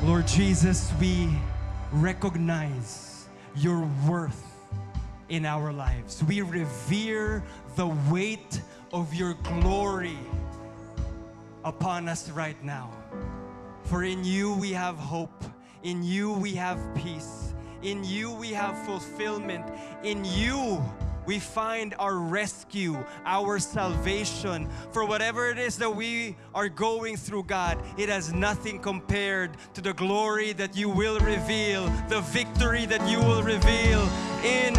Lord Jesus, we recognize your worth in our lives. We revere the weight of your glory upon us right now. For in you we have hope. In you we have peace. In you we have fulfillment. In you we find our rescue, our salvation. For whatever it is that we are going through, God, it has nothing compared to the glory that you will reveal, the victory that you will reveal in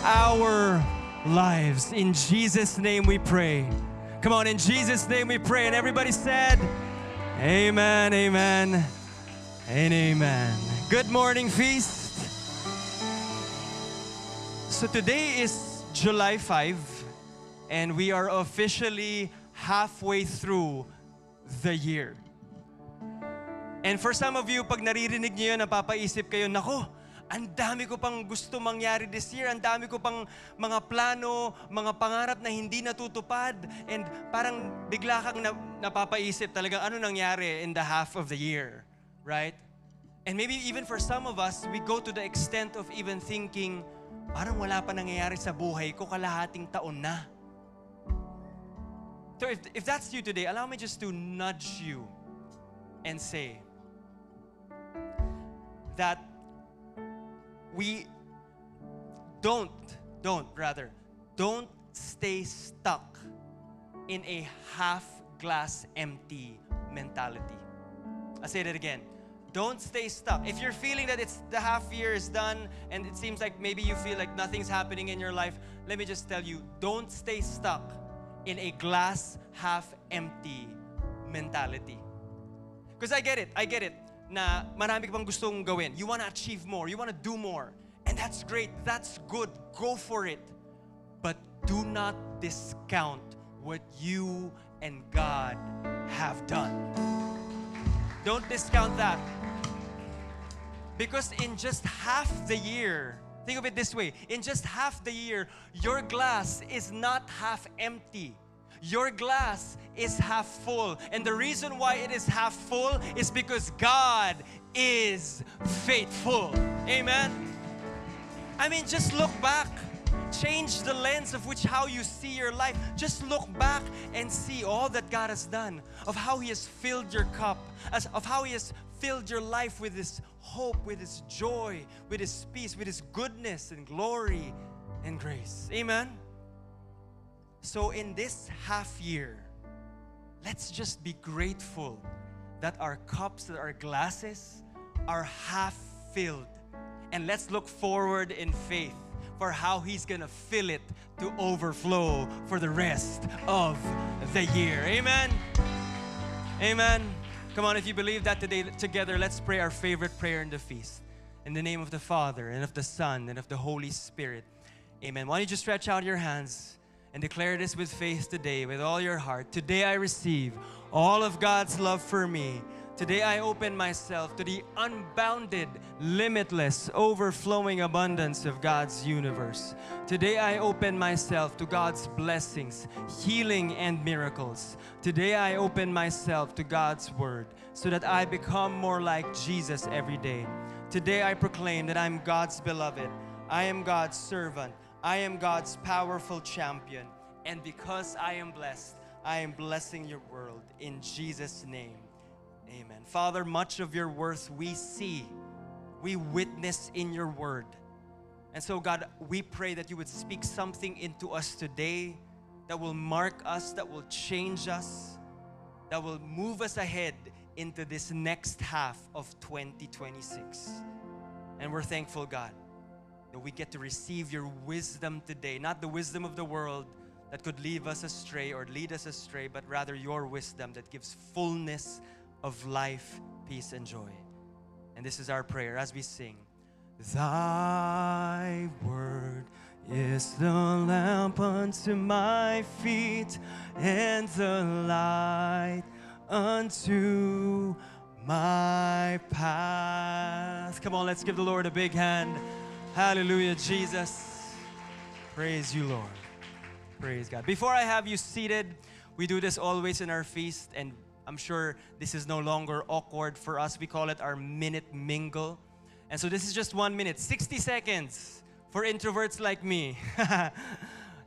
our lives. In Jesus' name we pray. Come on, in Jesus' name we pray. And everybody said, amen, amen, and amen. Good morning, Feast. So today is July 5, and we are officially halfway through the year. And for some of you, pag naririnig niyo yun, napapaisip kayo, nako, ang dami ko pang gusto mangyari this year, ang dami ko pang mga plano, mga pangarap na hindi natutupad, and parang bigla kang napapaisip talaga, ano nangyari in the half of the year, right? And maybe even for some of us, we go to the extent of even thinking, parang wala pa nangyayari sa buhay ko, kalahating taon na. So if that's you today, allow me just to nudge you and say that we don't stay stuck in a half glass empty mentality. I'll say that again. Don't stay stuck. If you're feeling that it's the half year is done and it seems like maybe you feel like nothing's happening in your life, let me just tell you, don't stay stuck in a glass half empty mentality. Because I get it, na marami ka pang gustong gawin. You want to achieve more, you want to do more. And that's great, that's good, go for it. But do not discount what you and God have done. Don't discount that. Because in just half the year, think of it this way, in just half the year, your glass is not half empty. Your glass is half full. And the reason why it is half full is because God is faithful. Amen? I mean, just look back. Change the lens of which how you see your life. Just look back and see all that God has done, of how He has filled your cup, of how He has filled your life with His hope, with His joy, with His peace, with His goodness and glory and grace. Amen? So in this half year, let's just be grateful that our cups, that our glasses are half filled. And let's look forward in faith for how He's gonna fill it to overflow for the rest of the year. Amen? Amen. Come on, if you believe that today, together, let's pray our favorite prayer in the feast. In the name of the Father, and of the Son, and of the Holy Spirit. Amen. Why don't you just stretch out your hands and declare this with faith today, with all your heart. Today I receive all of God's love for me. Today I open myself to the unbounded, limitless, overflowing abundance of God's universe. Today I open myself to God's blessings, healing, and miracles. Today I open myself to God's word so that I become more like Jesus every day. Today I proclaim that I'm God's beloved. I am God's servant. I am God's powerful champion. And because I am blessed, I am blessing your world in Jesus' name. Amen. Father, much of your worth we see, we witness in your word. And so, God, we pray that you would speak something into us today that will mark us, that will change us, that will move us ahead into this next half of 2026. And we're thankful, God, that we get to receive your wisdom today, not the wisdom of the world that could lead us astray, but rather your wisdom that gives fullness of life, peace, and joy. And this is our prayer as we sing. Thy word is the lamp unto my feet and the light unto my path. Come on, let's give the Lord a big hand. Hallelujah, Jesus. Praise you, Lord. Praise God. Before I have you seated, we do this always in our feast, and I'm sure this is no longer awkward for us. We call it our minute mingle. And so this is just 1 minute, 60 seconds for introverts like me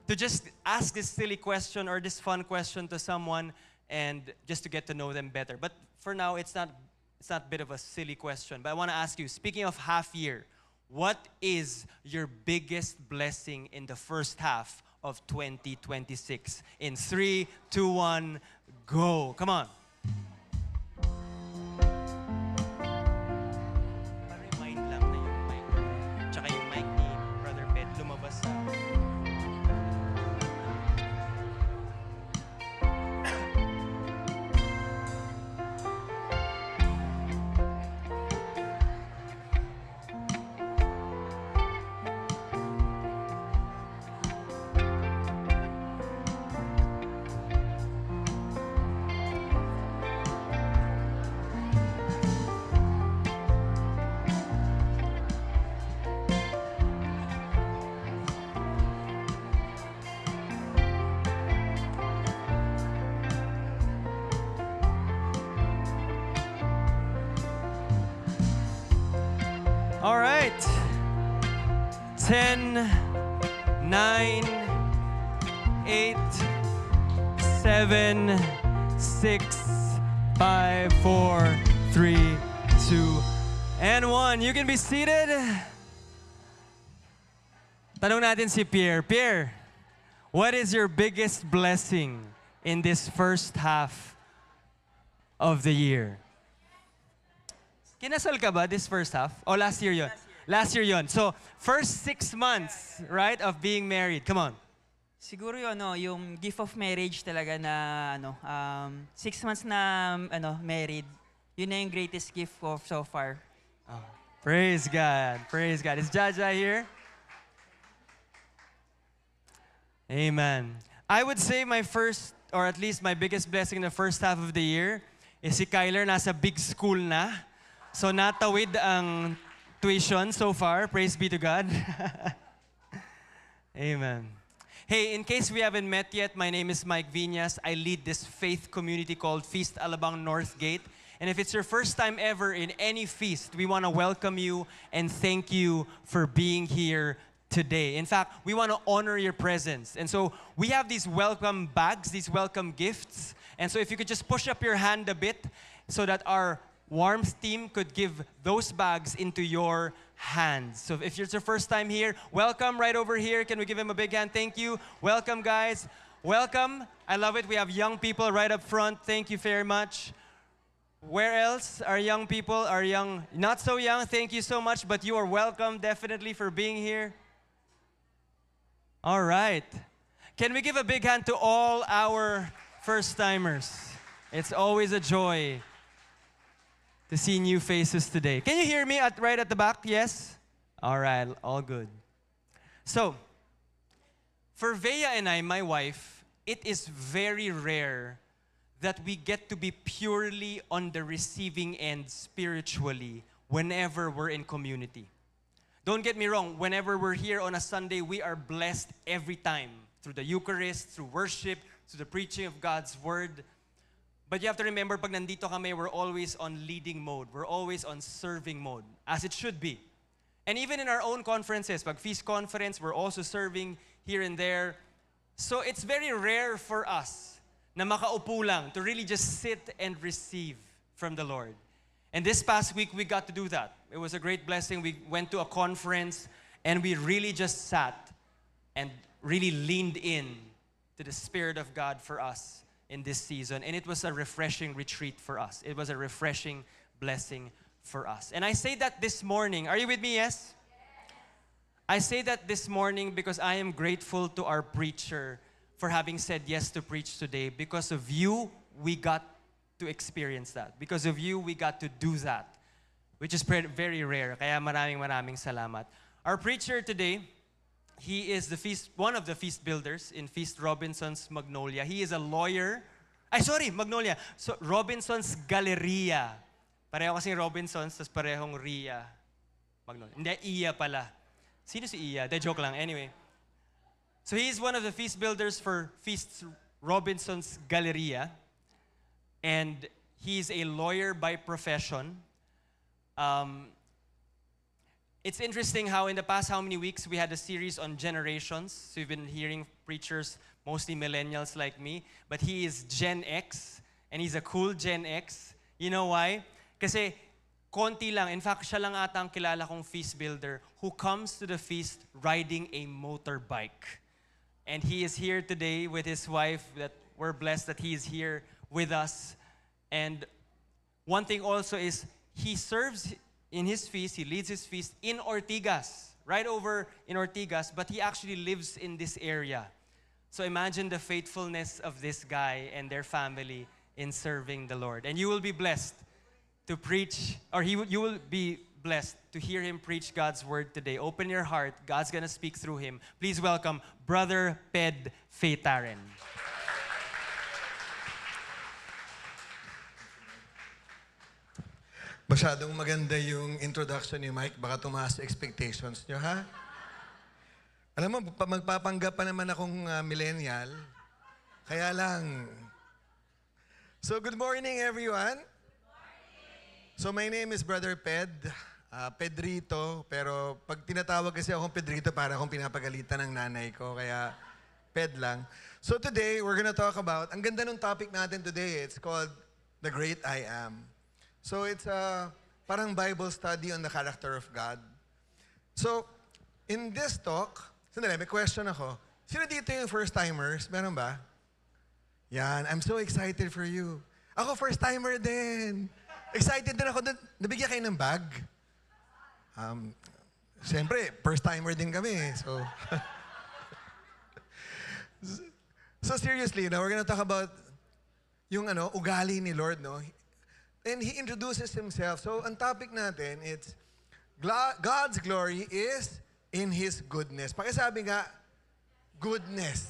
to just ask this silly question or this fun question to someone and just to get to know them better. But for now, it's not a bit of a silly question. But I want to ask you, speaking of half year, what is your biggest blessing in the first half of 2026? In 3, 2, 1, go. Come on. Pa-remind lang na yung mic. Tsaka yung mic ni Brother Pet lumabas sa... All right. 10, 9, 8, 7, 6, 5, 4, 3, 2, and 1. You can be seated. Tanong natin si Pierre. Pierre, what is your biggest blessing in this first half of the year? Kinasal ka ba this first half? O last year yon? Last year yon. So, first 6 months, right, of being married. Come on. Siguro yun, yung gift of marriage talaga na 6 months na married. Yun na yung greatest gift of so far. Oh, praise God. Praise God. Is Jaja here? Amen. I would say my first, or at least my biggest blessing in the first half of the year is si Kyler nasa big school na. So natawid ang tuition so far. Praise be to God. Amen. Hey, in case we haven't met yet, my name is Mike Viñas. I lead this faith community called Feast Alabang North Gate. And if it's your first time ever in any feast, we want to welcome you and thank you for being here today. In fact, we want to honor your presence. And so we have these welcome bags, these welcome gifts. And so if you could just push up your hand a bit so that our warmth team could give those bags into your hands. So if it's your first time here, welcome right over here. Can we give him a big hand? Thank you. Welcome, guys. Welcome. I love it. We have young people right up front. Thank you very much. Where else are young people? Are young, not so young. Thank you so much, but you are welcome definitely for being here. All right. Can we give a big hand to all our first-timers? It's always a joy to see new faces today. Can you hear me right at the back? Yes? All right, all good. So, for Vea and I, my wife, it is very rare that we get to be purely on the receiving end spiritually whenever we're in community. Don't get me wrong, whenever we're here on a Sunday, we are blessed every time through the Eucharist, through worship, through the preaching of God's Word. But you have to remember, pag nandito kami, we're always on leading mode. We're always on serving mode, as it should be. And even in our own conferences, pag Feast Conference, we're also serving here and there. So it's very rare for us na makaupo lang, to really just sit and receive from the Lord. And this past week, we got to do that. It was a great blessing. We went to a conference, and we really just sat and really leaned in to the Spirit of God for us in this season. And it was a refreshing retreat for us. It was a refreshing blessing for us. And I say that this morning. Are you with me? Yes? I say that this morning because I am grateful to our preacher for having said yes to preach today. Because of you, we got to experience that. Because of you, we got to do that, which is very rare. Kaya maraming salamat. Our preacher today, he is one of the feast builders in Feast Robinson's Magnolia. He is a lawyer. Magnolia. So, Robinson's Galleria. Pareho kasing Robinson's, tas parehong Ria. Magnolia. Hindi, Iya pala. Sino si Iya? De joke lang. Anyway. So, he is one of the feast builders for Feast Robinson's Galleria. and he's a lawyer by profession. It's interesting how in the past how many weeks we had a series on generations. So we've been hearing preachers, mostly millennials like me, but he is Gen X, and he's a cool Gen X. You know why? Kasi konti lang, in fact, siya lang ata ang kilala kong feast builder who comes to the feast riding a motorbike. And he is here today with his wife. That we're blessed that he is here with us. And one thing also is he serves in his feast, he leads his feast in Ortigas, right over in Ortigas, but he actually lives in this area. So imagine the faithfulness of this guy and their family in serving the Lord. And you will be blessed to preach, or you will be blessed to hear him preach God's word today. Open your heart. God's gonna speak through him. Please welcome Brother Ped Feitaren. Masyadong maganda yung introduction ni Mike. Baka tumaas expectations nyo, ha? Alam mo, magpapanggap pa naman akong millennial. Kaya lang. So, good morning, everyone. So, my name is Brother Ped. Pedrito. Pero pag tinatawag kasi akong Pedrito, para akong pinapagalitan ng nanay ko. Kaya, Ped lang. So, today, we're gonna talk about, ang ganda ng topic natin today, it's called The Great I Am. So, it's a parang Bible study on the character of God. So, in this talk, sandali, may question ako. Sino dito yung first-timers? Meron ba? Yan, I'm so excited for you. Ako, first-timer din. Excited din ako. Nabigyan kayo ng bag? Siyempre, first-timer din kami. So seriously, we're gonna talk about yung ugali ni Lord, no? And He introduces Himself. So, ang topic natin, it's God's glory is in His goodness. Pakisabi nga, goodness.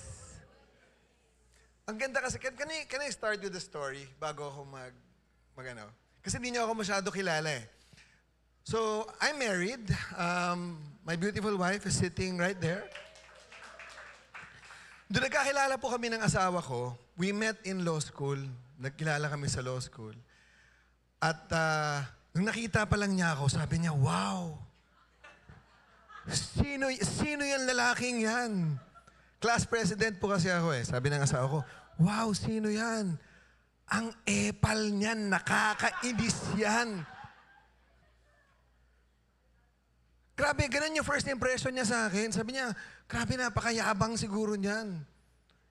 Ang ganda kasi, can I start with the story bago ako mag-ano? Kasi hindi niyo ako masyado kilala eh. So, I'm married. My beautiful wife is sitting right there. Doon nagkakilala po kami ng asawa ko. We met in law school. Nagkilala kami sa law school. At nung nakita pa lang niya ako, sabi niya, wow! Sino yung lalaking yan? Class president po kasi ako eh. Sabi ng asawa ko, wow, sino yan? Ang epal niyan, nakakainis yan. Grabe, ganun yung first impression niya sa akin. Sabi niya, grabe, napakayabang siguro niyan.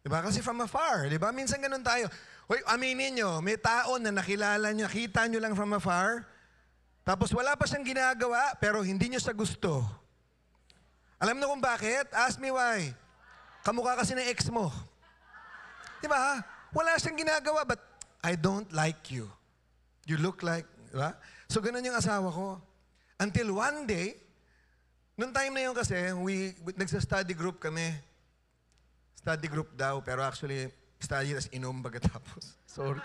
Diba? Kasi from afar, diba? Minsan ganun tayo. Hoy, aminin nyo, may tao na nakilala nyo, nakita nyo lang from afar, tapos wala pa siyang ginagawa, pero hindi nyo sa gusto. Alam mo kung bakit? Ask me why. Kamukha kasi ng ex mo. Diba? Wala siyang ginagawa, but I don't like you. You look like, diba? So ganun yung asawa ko. Until one day, nung time na yun kasi, nagsa-study group kami. Study group daw, pero actually, study as inom pagkatapos. Sorry.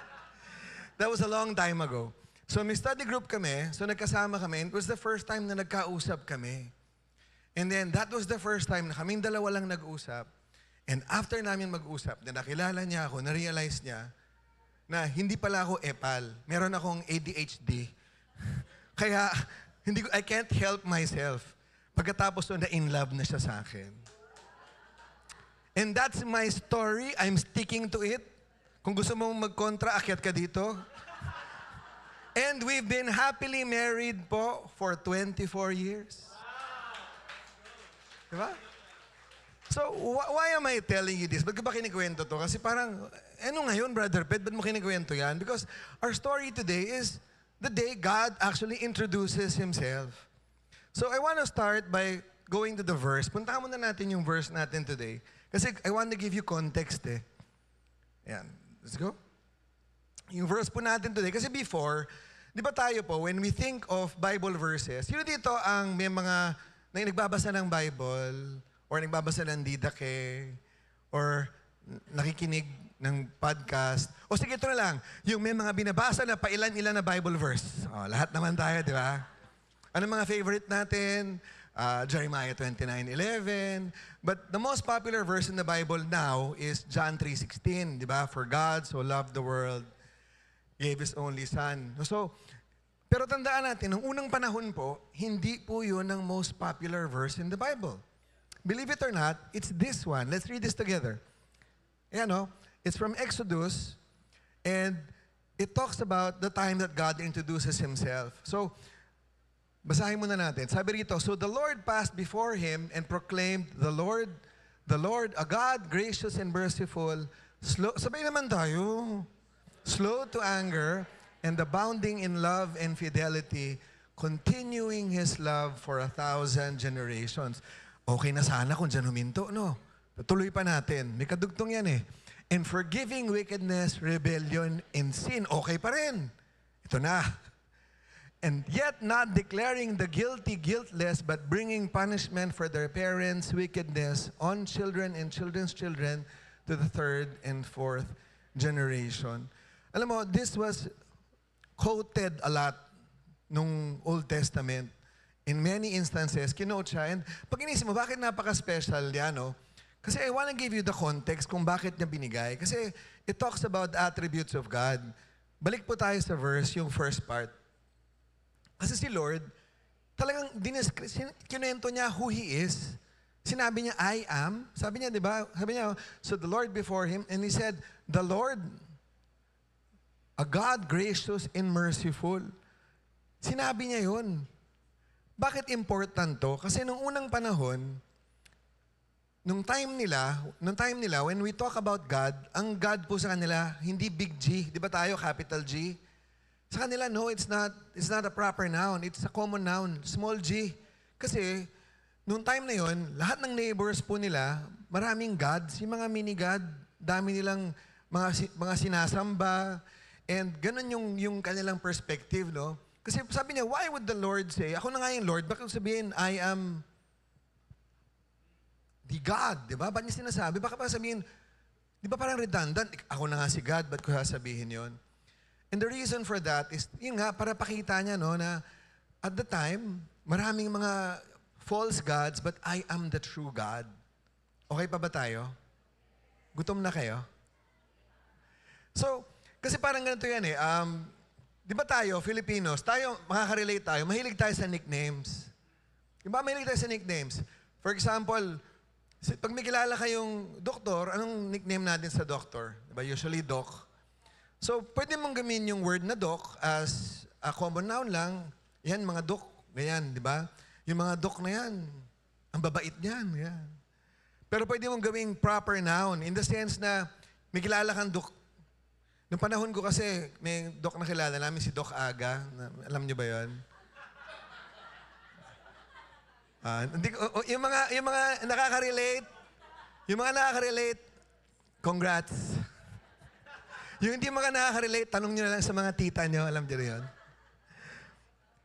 That was a long time ago. So may study group kami, so nagkasama kami, and it was the first time na nagkausap kami. And then that was the first time na kaming dalawa lang nag-usap. And after namin mag-usap, na nakilala niya ako, na-realize niya na hindi pala ako epal. Meron akong ADHD. Kaya I can't help myself. Pagkatapos na in love na siya sa akin. And that's my story. I'm sticking to it. Kung gusto mong mag-kontra, akyat ka dito. And we've been happily married po for 24 years. Diba? So, why am I telling you this? Ba't ba kinikwento to? Kasi parang, ngayon, Brother Ped, ba't mo kinikwento yan? Because our story today is the day God actually introduces Himself. So, I want to start by going to the verse. Puntahan muna natin yung verse natin today. Kasi I want to give you context eh. Ayan. Let's go. Yung verse po natin today. Kasi before, di ba tayo po, when we think of Bible verses, sino dito ang may mga nagbabasa ng Bible, or nagbabasa ng didake, or nakikinig ng podcast, o sige ito na lang, yung may mga binabasa na pailan-ilan na Bible verse. O, lahat naman tayo, di ba? Ano mga favorite natin? Jeremiah 29:11. But the most popular verse in the Bible now is John 3:16, di ba? For God so loved the world. gave His only Son. So, pero tandaan natin, nung unang panahon po, hindi po yun ang most popular verse in the Bible. Believe it or not, it's this one. Let's read this together. Ayan, no? It's from Exodus, and it talks about the time that God introduces Himself. So, basahin muna natin. Sabi rito, so the Lord passed before him and proclaimed, the Lord, a God gracious and merciful, slow, sabay naman tayo, slow to anger, and abounding in love and fidelity, continuing His love for 1,000 generations. Okay na sana kung dyan huminto, no? Tuloy pa natin. May kadugtong yan eh. And forgiving wickedness, rebellion, and sin. Okay pa rin. Ito na. And yet not declaring the guilty guiltless, but bringing punishment for their parents' wickedness on children and children's children to the 3rd and 4th generation. Alam mo, this was quoted a lot nung Old Testament. In many instances, kinote siya. And pag inisip mo, bakit napaka-special yan, no? Kasi I want to give you the context kung bakit niya binigay. Kasi it talks about the attributes of God. Balik po tayo sa verse, yung first part. Kasi si Lord, talagang kinuwento niya who He is. Sinabi niya, I am. Sabi niya, di ba? Sabi niya, so the Lord before Him, and He said, the Lord, a God gracious and merciful. Sinabi niya yun. Bakit important to? Kasi nung unang panahon, nung time nila, when we talk about God, ang God po sa kanila, hindi big G. Di ba tayo, capital G? Sa kanila, no, it's not a proper noun. It's a common noun, small g. Kasi, nung time na yon, lahat ng neighbors po nila, maraming gods, yung mga mini-god, dami nilang mga sinasamba, and ganun yung kanilang perspective, no? Kasi sabi niya, why would the Lord say, ako na nga yung Lord, bakit sabihin, I am the God, di ba? Ba't niya sinasabi? Baka pa sabihin, di ba parang redundant, ako na nga si God, ba't ko sasabihin yon? And the reason for that is, yun nga, para pakita niya, no, na at the time, maraming mga false gods, but I am the true God. Okay pa ba tayo? Gutom na kayo? So, kasi parang ganito yan eh. Di ba tayo, Filipinos, makaka-relate tayo, mahilig tayo sa nicknames. Di ba mahilig tayo sa nicknames? For example, pag may kilala kayong doktor, anong nickname natin sa doktor? Di ba? Usually, doc. So, pwede mong gamitin yung word na doc as a common noun lang. Yan, mga doc. Ganyan, di ba? Yung mga doc na yan, ang babait niyan. Yan. Pero pwede mong gawing proper noun in the sense na may kilala kang doc. Noong panahon ko kasi, may doc na kilala namin, si Doc Aga. Alam niyo ba yun? Yung mga nakaka-relate, congrats. Yung hindi mga nakaka-relate, tanong nyo na lang sa mga tita nyo, alam nyo yun.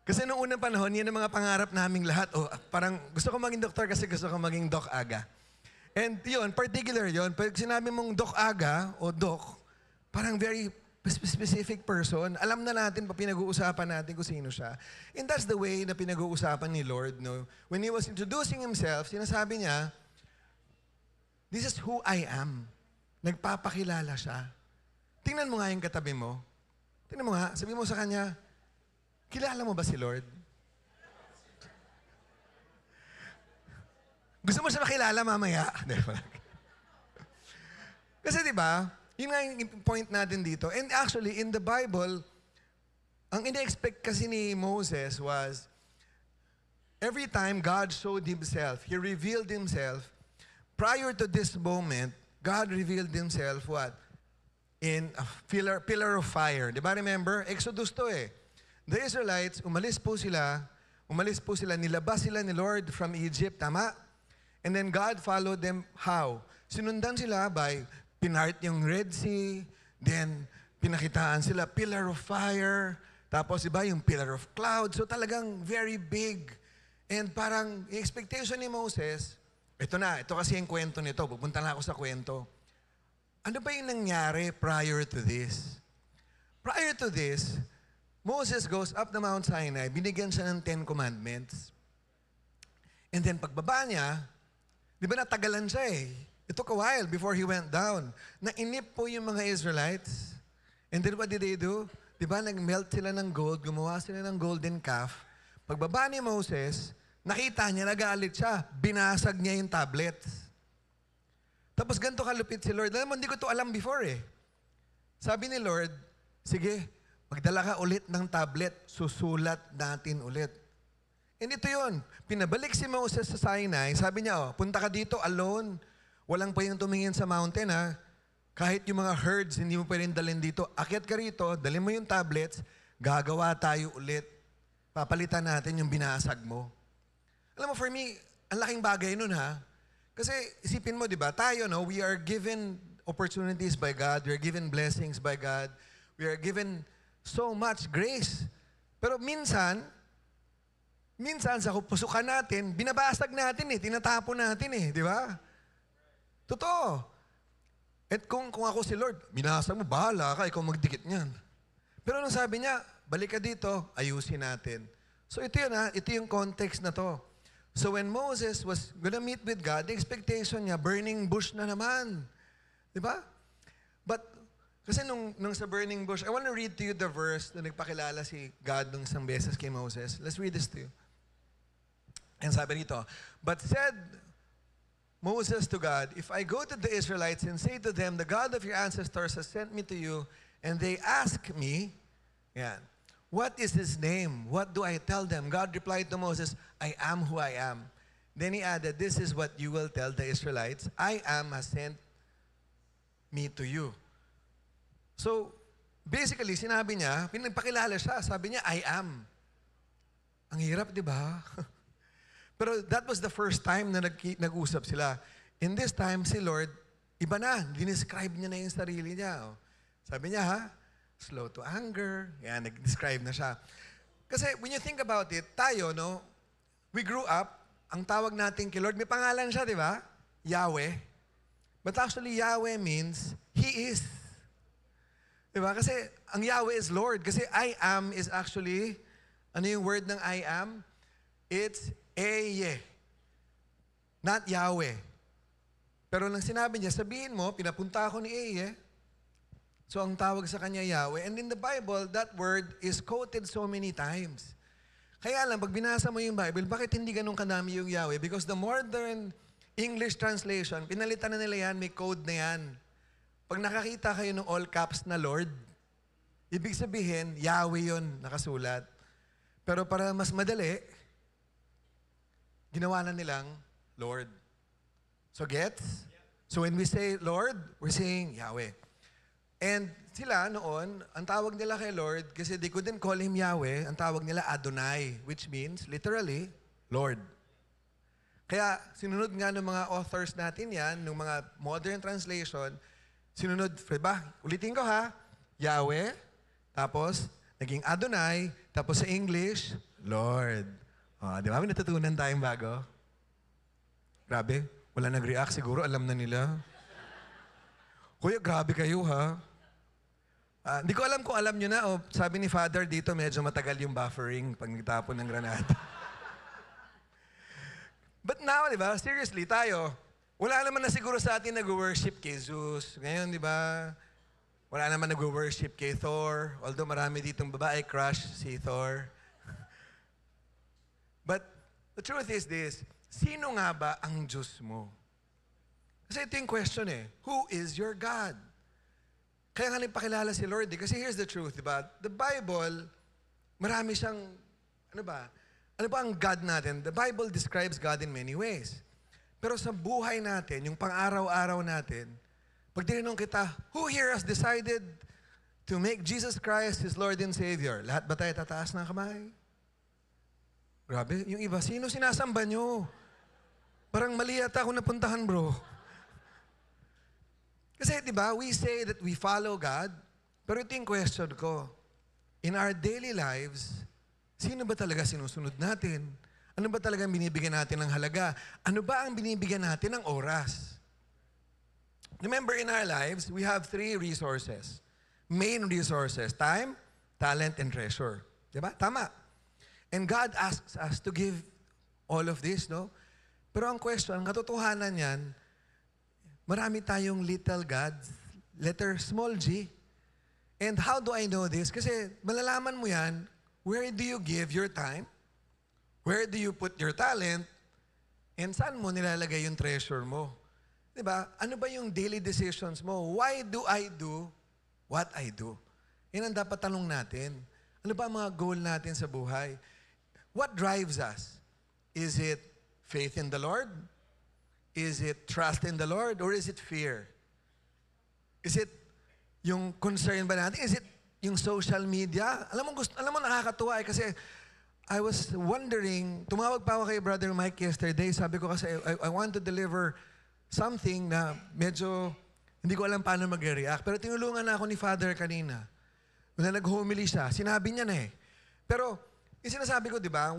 Kasi noong unang panahon, yan ang mga pangarap naming lahat. Parang gusto ko maging doktor kasi gusto ko maging Doc Aga. And yun, particular yun. Pag sinabi mong Doc Aga o Doc, parang very specific person. Alam na natin, pinag-uusapan natin kung sino siya. And that's the way na pinag-uusapan ni Lord. No? When He was introducing Himself, sinasabi niya, this is who I am. Nagpapakilala siya. Tingnan mo nga yung katabi mo. Tingnan mo nga, sabi mo sa kanya, kilala mo ba si Lord? Gusto mo siya makilala mamaya? Kasi di ba, yun nga yung point natin dito. And actually, in the Bible, ang ina-expect kasi ni Moses was, every time God showed Himself, He revealed Himself, prior to this moment, God revealed Himself what? In a pillar of fire. Di ba remember? Exodus to eh. The Israelites, umalis po sila, nilabas sila ni Lord from Egypt, tama? And then God followed them, how? Sinundan sila by pinart yung Red Sea, then pinakitaan sila, pillar of fire, tapos iba yung pillar of cloud. So talagang very big. And parang yung expectation ni Moses, ito kasi yung kwento nito, pupunta na ako sa kwento. Ano ba yung nangyari prior to this? Prior to this, Moses goes up the Mount Sinai, binigyan siya ng 10 Commandments. And then pagbaba niya, di ba natagalan siya eh? It took a while before he went down. Nainip po yung mga Israelites. And then what did they do? Di ba, nag-melt sila ng gold, gumawa sila ng golden calf. Pagbaba ni Moses, nakita niya, nagalit siya. Binasag niya yung tablets. Tapos ganito kalupit si Lord. Alam mo, hindi ko to alam before eh. Sabi ni Lord, sige, magdala ka ulit ng tablet, susulat natin ulit. And ito yun, pinabalik si Moses sa Sinai, sabi niya, punta ka dito alone. Walang pwedeng tumingin sa mountain ha. Kahit yung mga herds, hindi mo pwedeng dalhin dito. Akyat ka rito, dalhin mo yung tablets, gagawa tayo ulit. Papalitan natin yung binasag mo. Alam mo, for me, ang laking bagay nun ha. Kasi isipin mo, di ba, tayo, no, we are given opportunities by God, we are given blessings by God, we are given so much grace. Pero minsan sa pusukan natin, binabasag natin eh, tinatapon natin eh, di ba? Totoo. At kung ako si Lord, binasag mo, bahala ka, ikaw magdikit niyan. Pero nung sabi niya, balik ka dito, ayusin natin. So ito yun ha, ito yung context na to. So when Moses was gonna meet with God, the expectation niya, burning bush na naman. Di ba? But, kasi nung sa burning bush, I want to read to you the verse na nagpakilala si God nung isang beses kay Moses. Let's read this to you. And sabi dito, but said Moses to God, if I go to the Israelites and say to them, the God of your ancestors has sent me to you, and they ask me, yan, what is his name? What do I tell them? God replied to Moses, I am who I am. Then he added, this is what you will tell the Israelites, I am has sent me to you. So, basically, sinabi niya, pinagpakilala siya, sabi niya, I am. Ang hirap, di ba? Pero that was the first time na nag-usap sila. In this time, si Lord, iba na, dinescribe niya na yung sarili niya. Sabi niya, ha? Slow to anger. Yan, nag-describe na siya. Kasi when you think about it, tayo, no, we grew up, ang tawag natin kay Lord, may pangalan siya, di ba? Yahweh. But actually, Yahweh means, He is. Di ba? Kasi ang Yahweh is Lord. Kasi I am is actually, ano yung word ng I am? It's Eye. Not Yahweh. Pero nang sinabi niya, sabihin mo, pinapunta ako ni Eye. So ang tawag sa kanya Yahweh. And in the Bible, that word is quoted so many times. Kaya lang, pag binasa mo yung Bible, bakit hindi ganun kadami yung Yahweh? Because the modern English translation, pinalitan na nila yan, may code na yan. Pag nakakita kayo ng all caps na Lord, ibig sabihin, Yahweh yun nakasulat. Pero para mas madali, ginawa na nilang Lord. So gets? So when we say Lord, we're saying Yahweh. And sila noon, ang tawag nila kay Lord, kasi they couldn't call Him Yahweh, ang tawag nila Adonai, which means literally, Lord. Kaya sinunod nga ng mga authors natin yan, ng mga modern translation, sinunod, diba? Ulitin ko ha, Yahweh, tapos naging Adonai, tapos sa English, Lord. Di ba? May natutunan tayong bago. Grabe, wala nag-react siguro, alam na nila. Kuya, grabe kayo ha. Hindi ko alam kung alam nyo na, sabi ni Father dito, medyo matagal yung buffering pag nagtapon ng granada. But now, di ba, seriously, tayo, wala naman na siguro sa atin nag-worship kay Zeus. Ngayon, di ba, wala naman nag-worship kay Thor. Although marami ditong babae crush si Thor. But the truth is this, sino nga ba ang Diyos mo? Kasi ito yung question eh, who is your God? Kaya nga nagpakilala si Lord eh, kasi here's the truth, diba? The Bible, marami siyang, ano ba ang God natin? The Bible describes God in many ways. Pero sa buhay natin, yung pang-araw-araw natin, pag tinanong kita, who here has decided to make Jesus Christ His Lord and Savior? Lahat ba tayo tataas ng kamay? Grabe, yung iba, sino sinasamba nyo? Parang mali yata ako napuntahan, bro. Kasi, di ba, we say that we follow God, pero ito yung question ko. In our daily lives, sino ba talaga sinusunod natin? Ano ba talaga binibigyan natin ng halaga? Ano ba ang binibigyan natin ng oras? Remember, in our lives, we have 3 resources. Main resources, time, talent, and treasure. Di ba? Tama. And God asks us to give all of this, no? Pero ang question, ang katotohanan niyan, marami tayong little gods, letter small g. And how do I know this? Kasi malalaman mo yan, where do you give your time? Where do you put your talent? And saan mo nilalagay yung treasure mo? Diba? Ano ba yung daily decisions mo? Why do I do what I do? Yan ang dapat tanong natin. Ano ba ang mga goal natin sa buhay? What drives us? Is it faith in the Lord? Is it trust in the Lord? Or is it fear? Is it yung concern ba natin? Is it yung social media? Alam mo nakakatuwa kasi I was wondering, tumawag pa ako kay Brother Mike yesterday. Sabi ko kasi, I want to deliver something na medyo hindi ko alam paano mag-react. Pero tinulungan na ako ni Father kanina. Nung nag-homily siya, sinabi niya na eh. Pero, yung sinasabi ko, di ba,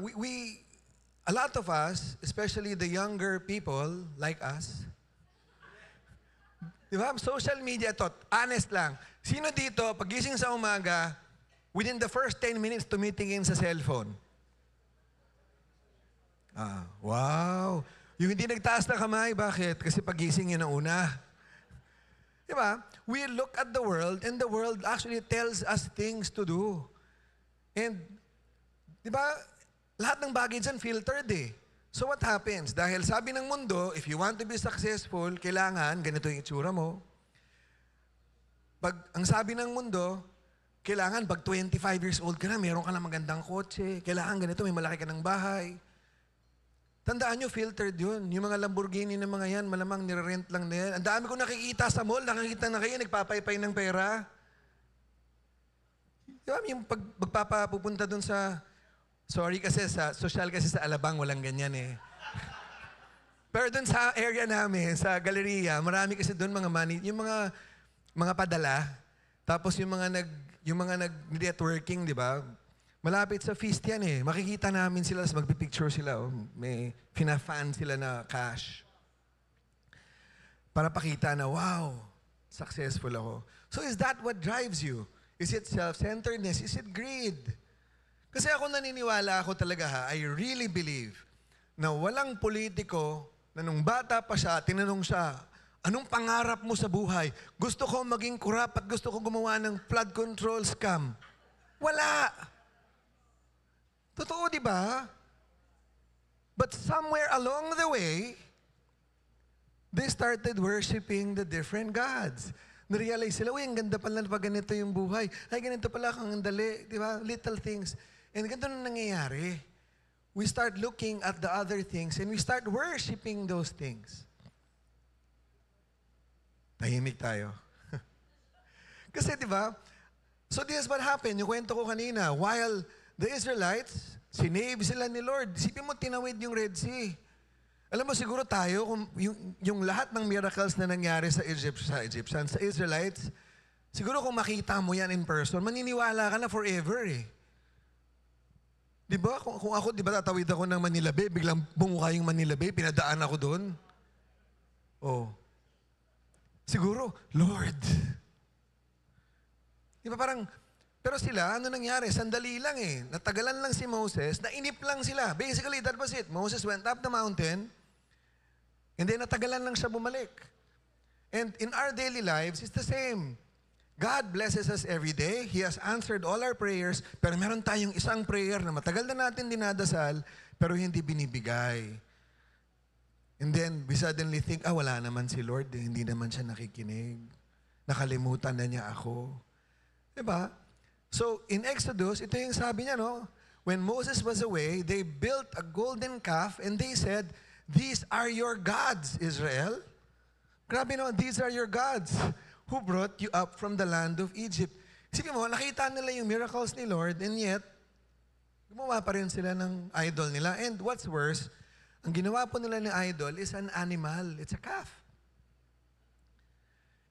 a lot of us, especially the younger people like us, di ba, social media, honest lang. Sino dito, pagising sa umaga, within the first 10 minutes, tumitingin sa cellphone? Wow. Yung hindi nagtaas na kamay, bakit? Kasi pagising yun ang una. Diba? We look at the world and the world actually tells us things to do. And, diba, lahat ng bagay dyan filtered eh. So what happens? Dahil sabi ng mundo, if you want to be successful, kailangan ganito yung itsura mo. Ang sabi ng mundo, kailangan pag 25 years old ka na, meron ka na magandang kotse. Kailangan ganito, may malaki ka ng bahay. Tandaan nyo, filtered yun. Yung mga Lamborghini ng mga yan, malamang nire-rent lang na yan. Ang dami ko nakikita sa mall, nakikita na kayo, nagpapaypay ng pera. Diba, yung magpapapupunta dun sa, sorry kasi, sa social kasi sa Alabang, walang ganyan eh. Pero dun sa area namin, sa galeriya, marami kasi dun mga money, yung mga padala, tapos yung mga nag-networking, di ba? Malapit sa feast yan eh. Makikita namin sila, magpipicture sila. Oh. May fina-fan sila na cash. Para pakita na, wow, successful ako. So is that what drives you? Is it self-centeredness? Is it greed? Kasi ako naniniwala ako talaga I really believe na walang politiko na nung bata pa siya, tinanong siya, anong pangarap mo sa buhay? Gusto ko maging kurap at gusto ko gumawa ng flood control scam. Wala! Totoo, di ba? But somewhere along the way, they started worshiping the different gods. Narealize sila, uy, ang ganda pala pag ganito yung buhay. Ay, ganito pala kang dali. Di ba? Little things. And ganito na nangyayari. We start looking at the other things and we start worshiping those things. Tahimik tayo. Kasi, di ba? So this is what happened. Yung kwento ko kanina, while the Israelites, sinave sila ni Lord. Isipin mo, tinawid yung Red Sea. Alam mo, siguro tayo, kung yung lahat ng miracles na nangyari sa Egyptians, sa Israelites, siguro kung makita mo yan in person, maniniwala ka na forever eh. Di ba? Kung ako, di ba, tatawid ako ng Manila Bay, biglang bumuka yung Manila Bay, pinadaan ako doon. Oh. Siguro, Lord. Di ba parang, pero sila, ano nangyari? Sandali lang eh. Natagalan lang si Moses, nainip lang sila. Basically, that was it. Moses went up the mountain, and then natagalan lang siya bumalik. And in our daily lives, it's the same. God blesses us every day. He has answered all our prayers, pero meron tayong isang prayer na matagal na natin dinadasal, pero hindi binibigay. And then, we suddenly think, wala naman si Lord. Hindi naman siya nakikinig. Nakalimutan na niya ako. Diba? So, in Exodus, ito yung sabi niya, no? When Moses was away, they built a golden calf and they said, these are your gods, Israel. Grabe no, these are your gods who brought you up from the land of Egypt. Isipin mo, nakita nila yung miracles ni Lord and yet, gumawa pa rin sila ng idol nila. And what's worse, ang ginawa po nila ng idol is an animal. It's a calf.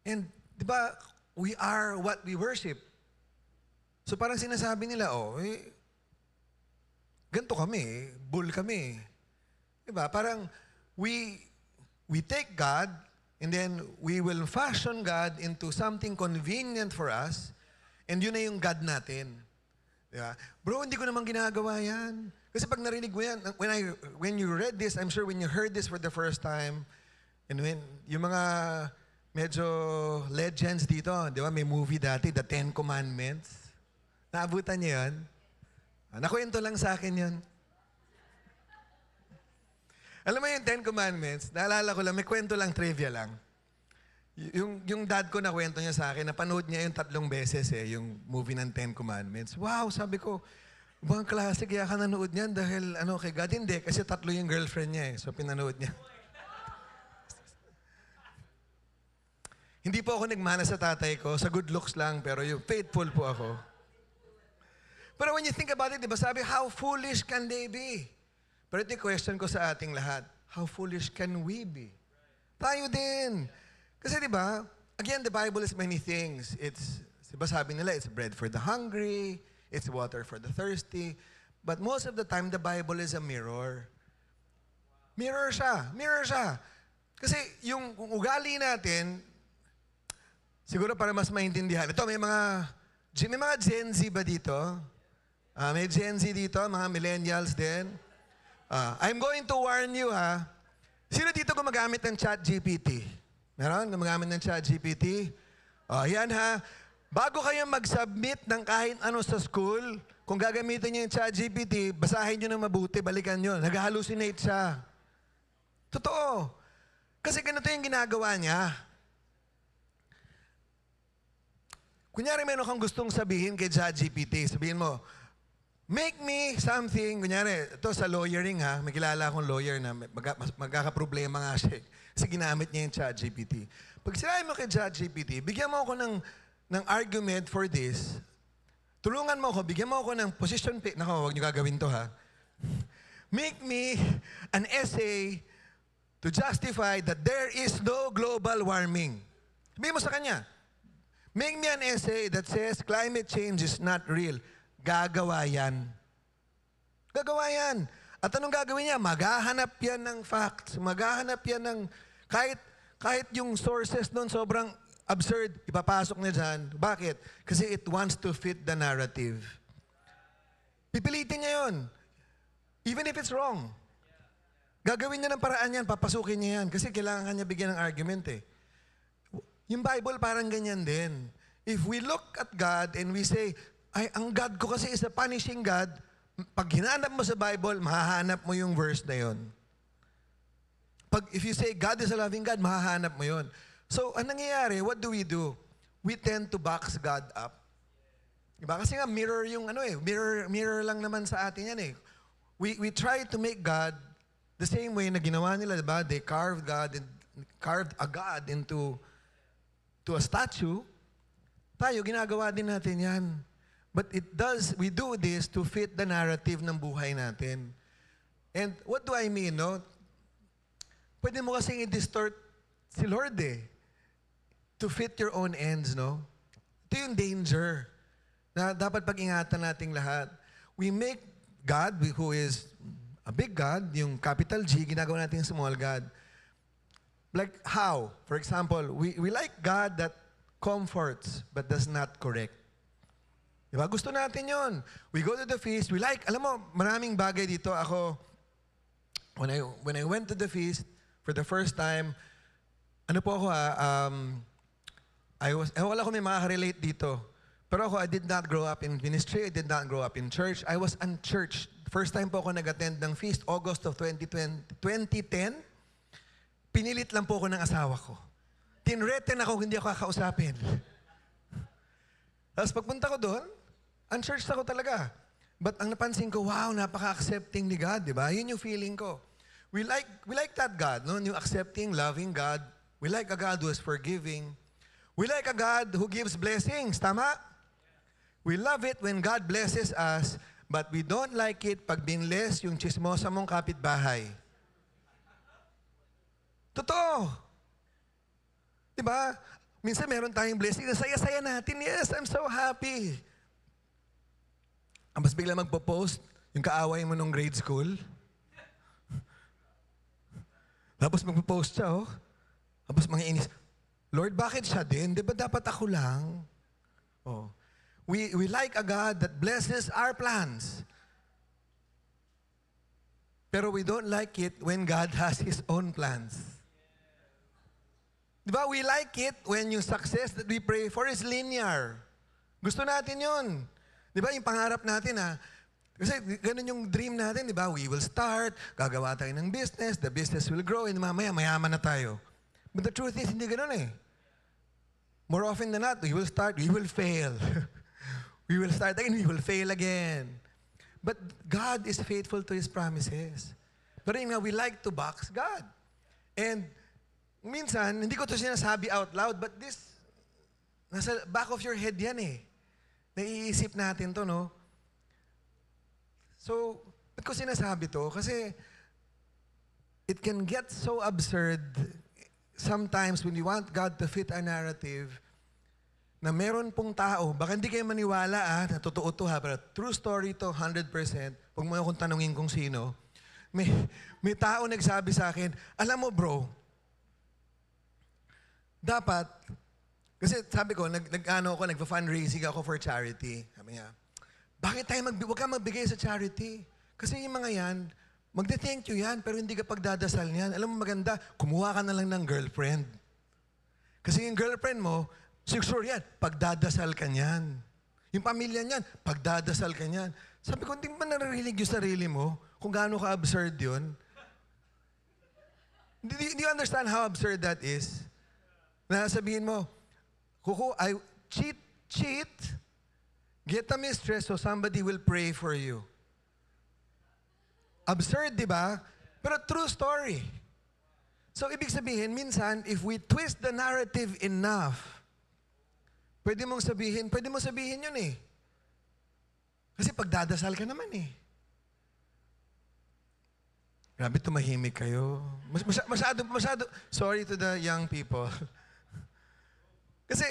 And, di ba, we are what we worship. So parang sinasabi nila, ganito kami, bull kami. Diba? Parang we take God and then we will fashion God into something convenient for us and yun na yung God natin. Diba? Bro, hindi ko naman ginagawa yan. Kasi pag narinig mo yan, when you read this, I'm sure when you heard this for the first time, and when yung mga medyo legends dito. Di ba? May movie dati, The Ten Commandments. Naabutan niyo yun? Nakwento lang sa akin yun. Alam mo yung Ten Commandments, naalala ko lang, may kwento lang, trivia lang. Yung dad ko na kwento niya sa akin, napanood niya yung 3 beses yung movie ng Ten Commandments. Wow, sabi ko, ibang klase, kaya ka nanood niyan dahil kay God hindi, kasi 3 yung girlfriend niya So pinanood niya. Hindi po ako nagmana sa tatay ko, sa good looks lang, pero yung faithful po ako. Pero when you think about it, di ba sabi, how foolish can they be? Pero ito yung question ko sa ating lahat, how foolish can we be? Tayo din. Kasi di ba, again, the Bible is many things. Di ba sabi nila, it's bread for the hungry, it's water for the thirsty. But most of the time, the Bible is a mirror. Mirror siya. Kasi yung ugali natin, siguro para mas maintindihan. Ito, may mga Gen Z ba dito? May Gen Z dito, mga millennials din. I'm going to warn you, ha. Sino dito gumagamit ng ChatGPT? Meron? Gumagamit ng ChatGPT? Yan, ha. Bago kayo mag-submit ng kahit ano sa school, kung gagamitin niyo yung ChatGPT, basahin niyo ng mabuti, balikan niyo. Nag-hallucinate siya. Totoo. Kasi ganito yung ginagawa niya. Kunyari, meron kang gustong sabihin kay ChatGPT. Sabihin mo, make me something. Kunyari, ito sa lawyering ha, may kilala akong lawyer na magkakaproblema nga siya. Kasi ginamit niya yung ChatGPT. Pag sinabi mo kay ChatGPT, bigyan mo ako ng argument for this. Tulungan mo ako, bigyan mo ako ng position pick. Nako, huwag niyo gagawin to ha. Make me an essay to justify that there is no global warming. Sabihin mo sa kanya, make me an essay that says climate change is not real. Gagawa yan. At anong gagawin niya? Maghahanap yan ng facts. Maghahanap yan ng kahit yung sources nun sobrang absurd, ipapasok niya dyan. Bakit? Kasi it wants to fit the narrative. Pipilitin niya yun. Even if it's wrong. Gagawin niya ng paraan yan, papasukin niya yan. Kasi kailangan niya bigyan ng argument Yung Bible parang ganyan din. If we look at God and we say, ay, ang God ko kasi is a punishing God, pag hinahanap mo sa Bible, mahahanap mo yung verse na yun. If you say God is a loving God, mahahanap mo yun. So, ang nangyayari, what do? We tend to box God up. Diba? Kasi nga, mirror yung mirror lang naman sa atin yan We try to make God the same way na ginawa nila, diba? They carved a God into a statue. Tayo, ginagawa din natin yan. But we do this to fit the narrative ng buhay natin. And what do I mean, no? Pwede mo kasing i-distort si Lord to fit your own ends, no? Ito yung danger na dapat pag-ingatan nating lahat. We make God, who is a big God, yung capital G, ginagawa natin yung small God. Like how? For example, we like God that comforts but does not correct. Diba? Gusto natin yon. We go to the feast. Alam mo, maraming bagay dito. Ako, when I went to the feast for the first time, wala ko may makaka-relate dito. Pero ako, I did not grow up in ministry. I did not grow up in church. I was unchurched. First time po ako nag-attend ng feast, August of 2010. Pinilit lang po ako ng asawa ko. Tinreten ako, hindi ako kakausapin. Tapos pagpunta ko doon, unchurched ako talaga. But ang napansin ko, wow, napaka-accepting ni God, di ba? Yun yung feeling ko. We like that God, no? Yung accepting, loving God. We like a God who is forgiving. We like a God who gives blessings, tama? We love it when God blesses us, but we don't like it pag binless yung chismosa mong kapitbahay. Totoo. Diba? Minsan meron tayong blessing, saya-saya natin. Yes, I'm so happy. Mas bigla magpo-post yung kaaway mo nung grade school. Tapos magpo-post siya, Tapos mga inis, Lord, bakit siya din? Di ba dapat ako lang? We like a God that blesses our plans. Pero we don't like it when God has His own plans. Di ba? We like it when yung success that we pray for is linear. Gusto natin yun. Di ba? Yung pangarap natin kasi ganun yung dream natin, di ba? We will start, gagawa tayo ng business, the business will grow, and mamaya, mayaman na tayo. But the truth is, hindi ganun eh. More often than not, we will start, we will fail. We will start again, we will fail again. But God is faithful to His promises. Pero yun nga, we like to box God. And minsan, hindi ko to sinasabi out loud, but this, nasa back of your head yan eh. Naiisip natin to, no? So, ba't ko sinasabi to? Kasi, it can get so absurd sometimes when we want God to fit our narrative na meron pong tao, baka hindi kayo maniwala na totoo to pero true story to, 100%. Huwag mo akong tanungin kung sino. May tao nagsabi sa akin, alam mo bro, dapat, kasi sabi ko, nagpa-fundraising ako for charity. Sabi niya, bakit tayo huwag ka magbigay sa charity? Kasi yung mga yan, magde-thank you yan, pero hindi ka pagdadasal niyan. Alam mo maganda, kumuha ka na lang ng girlfriend. Kasi yung girlfriend mo, sure yan, pagdadasal ka niyan. Yung pamilya niyan, pagdadasal ka niyan. Sabi ko, hindi mo naririnig yung sarili mo kung gaano ka absurd yun? Do you understand how absurd that is? Na sabihin mo, I cheat, get a mistress so somebody will pray for you. Absurd, di ba? Pero true story. So, ibig sabihin, minsan, if we twist the narrative enough, pwede mo sabihin yun eh. Kasi pagdadasal ka naman eh. Grabe, tumahimik kayo. Masyado, sorry to the young people. Kasi,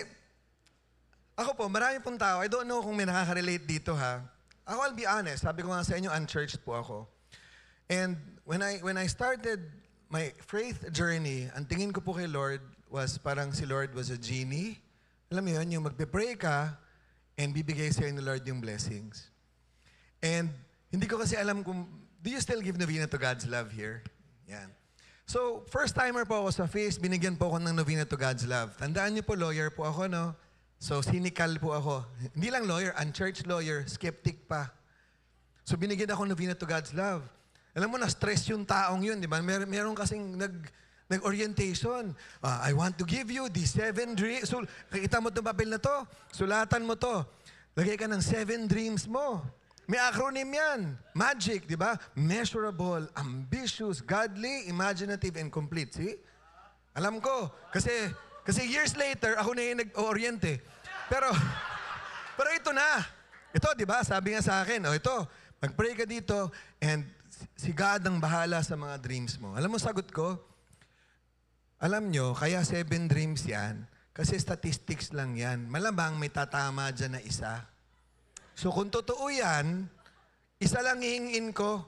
ako po, marami pong tao, I don't know kung may nakaka-relate dito ha. Ako, I'll be honest, sabi ko nga sa inyo, unchurched po ako. And when I started my faith journey, ang tingin ko po kay Lord was parang si Lord was a genie. Alam mo yun, yung magpe-pray ka and bibigay sa'yo ni Lord yung blessings. And hindi ko kasi alam kung, do you still give novena to God's love here? Yan. So, first timer po ako sa Feast, binigyan po ako ng novena to God's love. Tandaan niyo po, lawyer po ako, no? So, cynical po ako. Hindi lang lawyer, unchurched lawyer, skeptic pa. So, binigyan ako ng novena to God's love. Alam mo, na-stress yung taong yun, di ba? Meron kasing nag-orientation. I want to give you the 7 dreams. So, nakita mo itong papel na to, sulatan mo to. Lagay ka ng 7 dreams mo. May acronym yan. MAGIC, di ba? Measurable, ambitious, godly, imaginative, and complete. See? Alam ko. Kasi years later, ako na yung nag-oriente. Pero ito na. Ito, di ba? Sabi nga sa akin, ito, mag-pray ka dito, and si God ang bahala sa mga dreams mo. Alam mo, sagot ko, alam nyo, kaya 7 dreams yan, kasi statistics lang yan. Malamang may tatama dyan na isa. So kung totoo yan, isa lang hihingin ko.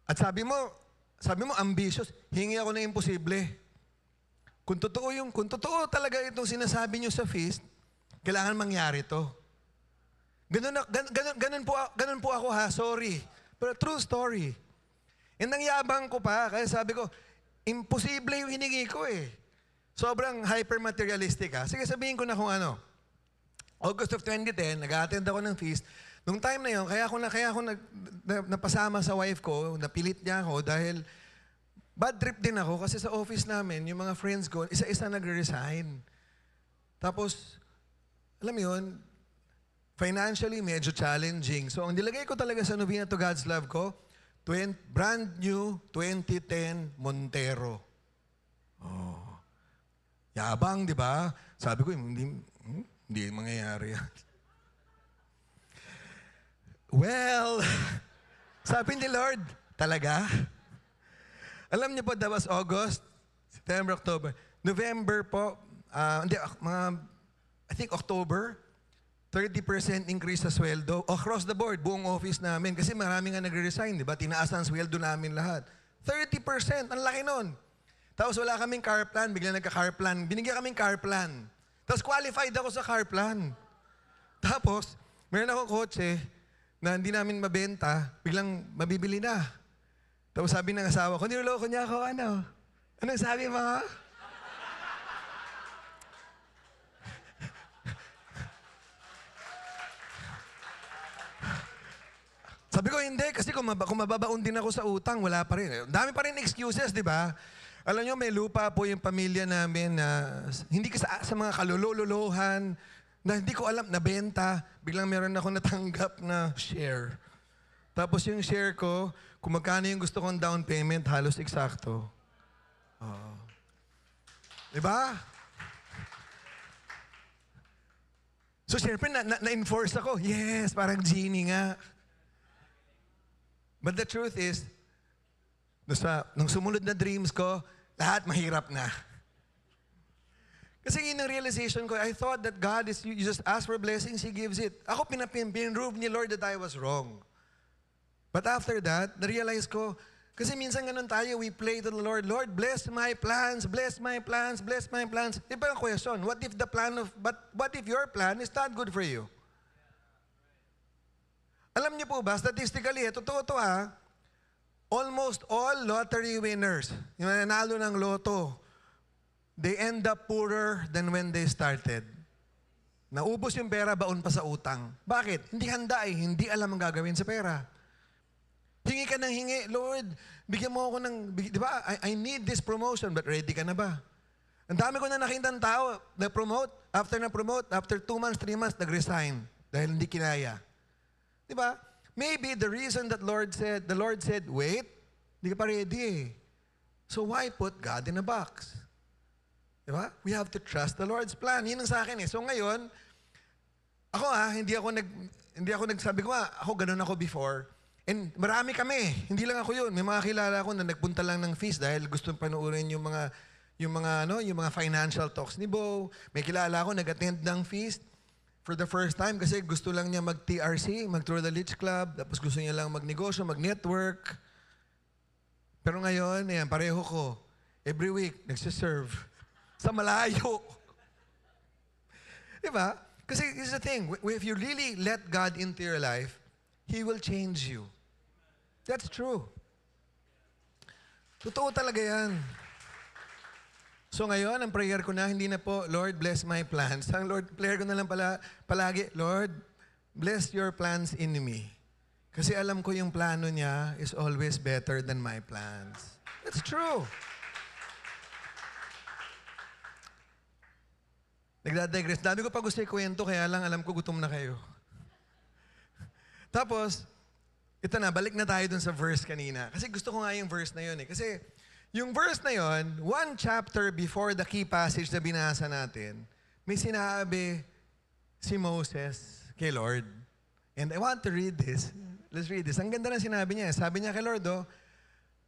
At sabi mo, ambitious, hingi ako na imposible. Kung totoo talaga itong sinasabi nyo sa feast, kailangan mangyari to. Ganun po ako ha, sorry. Pero true story. And nangyabang ko pa, kaya sabi ko, imposible yung hiningi ko eh. Sobrang hyper-materialistic ha. Sige, sabihin ko na kung ano. August of 2010, nag-attend ako ng feast. Nung time na yun, kaya ako napasama sa wife ko, napilit niya ako dahil bad trip din ako kasi sa office namin, yung mga friends ko, isa-isa nagre-resign. Tapos, alam mo yun, financially medyo challenging. So, ang nilagay ko talaga sa novena to God's love ko, brand new 2010 Montero. Oh. Yabang, di ba? Sabi ko, hindi mangyayari yan. Well, sabi ni Lord, talaga? Alam niyo po, that was August, September, October. November po, I think October, 30% increase sa sweldo. Across the board, buong office namin. Kasi marami nga nagre-resign, di ba? Tinaas ang sweldo namin lahat. 30%, ang laki nun. Tapos wala kaming car plan, bigla nagka-car plan. Binigyan kaming car plan. Tapos qualified ako sa car plan. Tapos, meron akong kotse na hindi namin mabenta, biglang mabibili na. Tapos sabi ng asawa ko, niloloko niya ako, ano? Anong sabi mo? Sabi ko, hindi. Kasi kung mababaon din ako sa utang, wala pa rin. Dami pa rin excuses, di ba? Alam nyo, may lupa po yung pamilya namin na hindi ka sa mga kalululuhan, na hindi ko alam, nabenta. Biglang meron ako natanggap na share. Tapos yung share ko, kung magkano yung gusto kong down payment, halos eksakto. Di ba? So, syempre, na-enforce ako. Yes, parang genie nga. But the truth is, nung sumunod na dreams ko, lahat mahirap na. Kasi yun ang realization ko, I thought that God is, you just ask for blessings, He gives it. Ako pinrove ni Lord that I was wrong. But after that, na-realize ko, kasi minsan ganun tayo, we pray to the Lord, Lord, bless my plans, bless my plans, bless my plans. Iba ang question, what if your plan is not good for you? Alam niyo po ba, statistically, totoo to almost all lottery winners, yung nanalo ng loto, they end up poorer than when they started. Naubos yung pera, baon pa sa utang. Bakit? Hindi handa hindi alam ang gagawin sa pera. Hingi ka ng hingi, Lord, bigyan mo ako ng, di ba, I need this promotion, but ready ka na ba? Ang dami ko na nakitang tao, na-promote, after 2 months, 3 months, nag-resign dahil hindi kinaya. Di ba? Maybe the reason that the Lord said, wait, hindi ka pa ready So why put God in a box? Di ba? We have to trust the Lord's plan. Yun ang sa akin So ngayon, ako hindi ako nagsabi ko ako ganun ako before. And marami kami, hindi lang ako yun. May mga kilala ko na nagpunta lang ng feast dahil gusto panoorin yung mga financial talks ni Bo. May kilala ko nag-attend ng feast for the first time kasi gusto lang niya mag-TRC, mag-Tour the Lich Club, tapos gusto niya lang magnegosyo, mag-network. Pero ngayon, pareho ko. Every week, nagsiserve. Sa malayo. Diba? Kasi this is the thing, if you really let God into your life, He will change you. That's true. Totoo talaga yan. So ngayon, ang prayer ko na, hindi na po, Lord, bless my plans. Ang prayer ko na lang palagi, Lord, bless your plans in me. Kasi alam ko yung plano niya is always better than my plans. That's true. Nagdadigress. Dami ko pa gusto ikwento, kaya lang alam ko gutom na kayo. Tapos, ito na, balik na tayo dun sa verse kanina. Kasi gusto ko nga yung verse na yun Kasi yung verse na yun, 1 chapter before the key passage na binasa natin, may sinabi si Moses kay Lord. And I want to read this. Let's read this. Ang ganda na sinabi niya. Sabi niya kay Lord,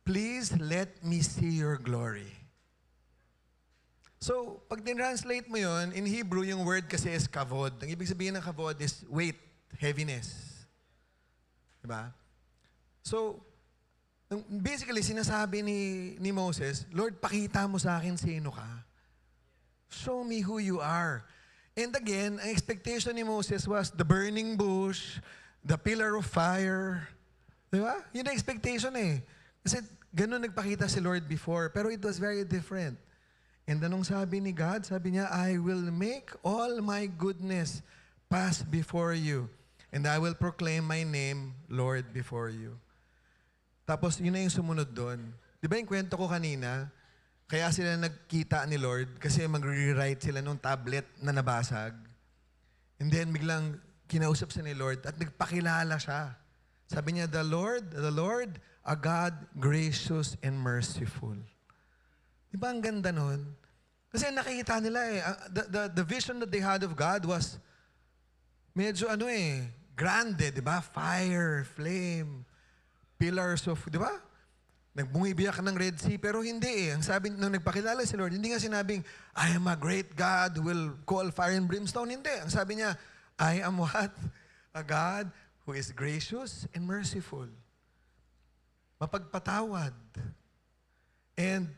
please let me see your glory. So, pag tinranslate mo yun, in Hebrew, yung word kasi is kavod. Ang ibig sabihin ng kavod is weight, heaviness. Diba? So, basically, sinasabi ni Moses, Lord, pakita mo sa akin sino ka. Show me who you are. And again, ang expectation ni Moses was the burning bush, the pillar of fire. Diba? Yun ang expectation Kasi ganun nagpakita si Lord before, pero it was very different. And anong sabi ni God? Sabi niya, I will make all my goodness pass before you. And I will proclaim my name, Lord, before you. Tapos, yun na yung sumunod doon. Di ba yung kwento ko kanina? Kaya sila nagkita ni Lord kasi mag-rewrite sila nung tablet na nabasag. And then, biglang kinausap siya ni Lord at nagpakilala siya. Sabi niya, the Lord, a God gracious and merciful. Di ba ang ganda nun? Kasi nakikita nila the vision that they had of God was medyo grande, di ba? Fire, flame, pillars of, di ba? Nagbumibiyak ng Red Sea, pero hindi Ang sabi, nung nagpakilala si Lord, hindi nga sinabing, I am a great God who will call fire and brimstone. Hindi. Ang sabi niya, I am what? A God who is gracious and merciful. Mapagpatawad. And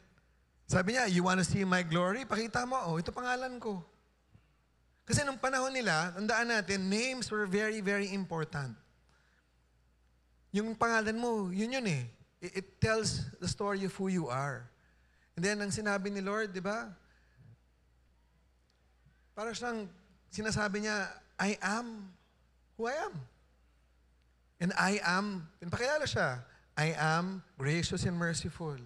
sabi niya, you want to see my glory? Pakita mo. Ito pangalan ko. Kasi nung panahon nila, tandaan natin, names were very, very important. Yung pangalan mo, yun It tells the story of who you are. And then, ang sinabi ni Lord, di ba? Para siyang sinasabi niya, I am who I am. And I am, pinapakilala siya, I am gracious and merciful.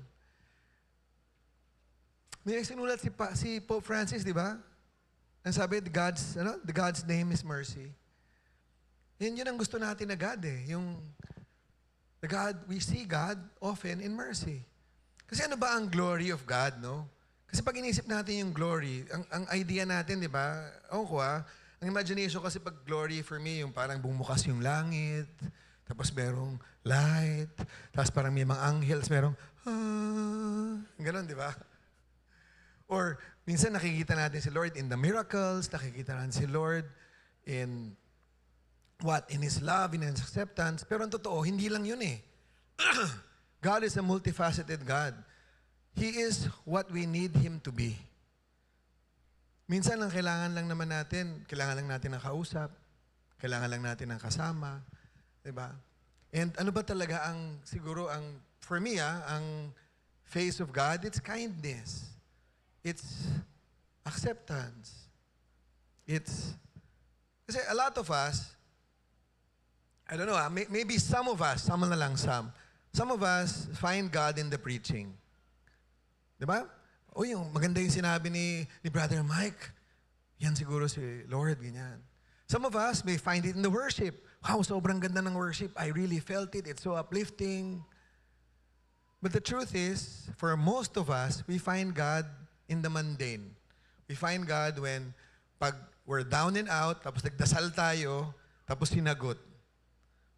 May sinulat si Pope Francis, di ba? Ang sabi, the God's name is mercy. Yun ang gusto natin na God eh. We see God often in mercy. Kasi ano ba ang glory of God, no? Kasi pag inisip natin yung glory, ang idea natin, di ba? Ang imagination kasi pag glory for me, yung parang bumukas yung langit, tapos merong light, tapos parang may mga angels, merong, ganon, di ba? Or minsan nakikita natin si Lord in the miracles, nakikita natin si Lord in in His love, in His acceptance. Pero ang totoo, hindi lang yun eh. God is a multifaceted God. He is what we need Him to be. Minsan ang kailangan lang natin ng kausap, kailangan lang natin ng kasama, di ba? And ano ba talaga for me, ang face of God, it's kindness. It's acceptance. Kasi a lot of us, I don't know, maybe some of us find God in the preaching. Di ba? Yung maganda yung sinabi ni Brother Mike, yan siguro si Lord, ganyan. Some of us may find it in the worship. Wow, sobrang ganda ng worship. I really felt it. It's so uplifting. But the truth is, for most of us, we find God in the mundane. We find God when pag we're down and out, tapos nagdasal tayo, tapos sinagot.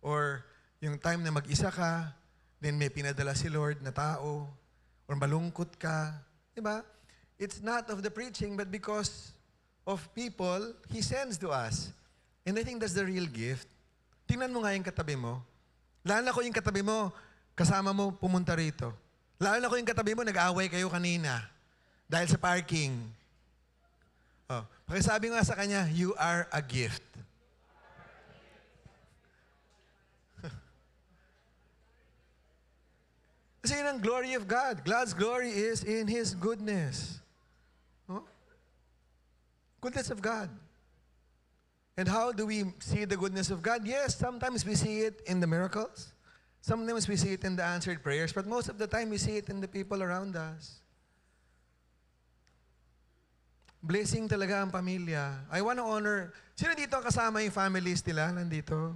Or yung time na mag-isa ka, then may pinadala si Lord na tao, or malungkot ka. Diba? It's not of the preaching, but because of people He sends to us. And I think that's the real gift. Tingnan mo nga yung katabi mo. Lalo na ko yung katabi mo, kasama mo pumunta rito. Lalo na ko yung katabi mo, nag-away kayo kanina. Dahil sa parking. Pakisabi nga sa kanya, you are a gift. Kasi yun ang glory of God. God's glory is in His goodness. Goodness of God. And how do we see the goodness of God? Yes, sometimes we see it in the miracles. Sometimes we see it in the answered prayers. But most of the time, we see it in the people around us. Blessing talaga ang pamilya. I want to honor, sino dito kasama yung families nila? Nandito?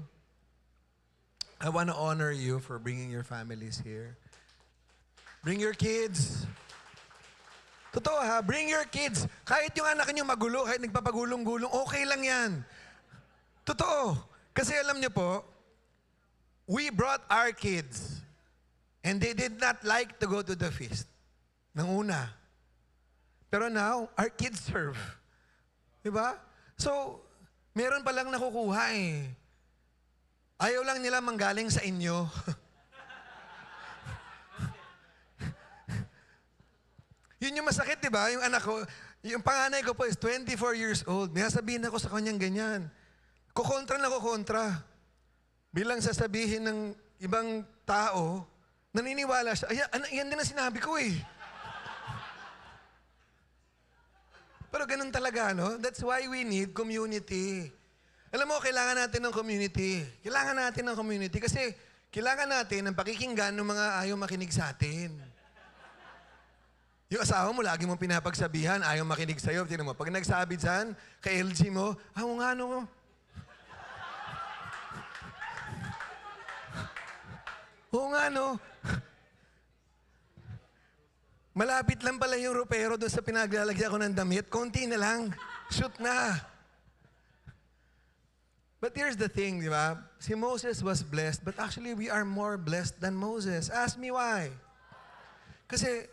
I want to honor you for bringing your families here. Bring your kids. Totoo ha, bring your kids. Kahit yung anak niyo magulo, kahit nagpapagulong-gulong, okay lang yan. Totoo. Kasi alam niyo po, we brought our kids and they did not like to go to the feast. Nang una. Pero now, our kids serve. Diba? So, meron palang nakukuha eh. Ayaw lang nila manggaling sa inyo. Yun yung masakit, diba? Yung anak ko, yung panganay ko po is 24 years old. May sabihin ako sa kanyang ganyan. Kukontra na kukontra. Bilang sasabihin ng ibang tao, naniniwala siya. Yan din ang sinabi ko eh. Pero ganun talaga, no? That's why we need community. Alam mo, kailangan natin ng community. Kailangan natin ng community kasi kailangan natin ng pakikinggan ng mga ayaw makinig sa atin. Yung asawa mo, lagi mong pinapagsabihan, ayaw makinig sa'yo. Tignan mo, pag nagsabi dyan, kay LG mo, oo nga, no? Oo nga, no? Malapit lang pala yung ropero doon sa pinaglalagyan ko ng damit. Konti na lang. Shoot na. But here's the thing, di ba? Si Moses was blessed, but actually we are more blessed than Moses. Ask me why. Kasi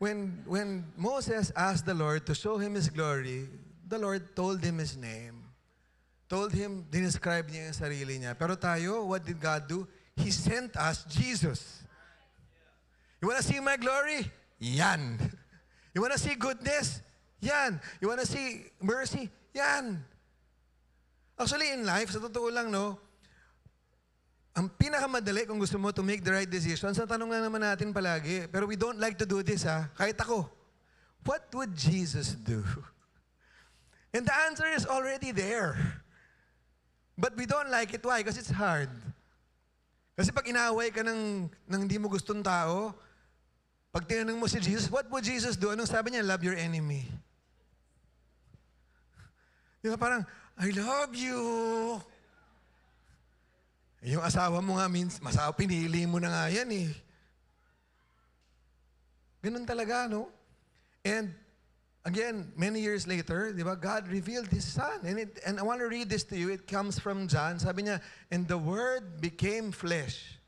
when Moses asked the Lord to show him His glory, the Lord told him His name. Told him, dinescribe niya yung sarili niya. Pero tayo, what did God do? He sent us Jesus. You wanna see my glory? Yan. You wanna see goodness? Yan. You wanna see mercy? Yan. Actually, in life, sa totoo lang, no, ang pinakamadali kung gusto mo to make the right decisions, ang tanong lang naman natin palagi, pero we don't like to do this, ha? Kahit ako. What would Jesus do? And the answer is already there. But we don't like it. Why? Because it's hard. Kasi pag inaaway ka ng hindi mo gustong tao, pag tinanong mo si Jesus, what would Jesus do? Anong sabi niya? Love your enemy. Di ba parang, I love you. Yung asawa mo nga, pinili mo na nga yan eh. Ganun talaga, no? And again, many years later, di ba, God revealed His Son. And I want to read this to you. It comes from John. Sabi niya, and the Word became flesh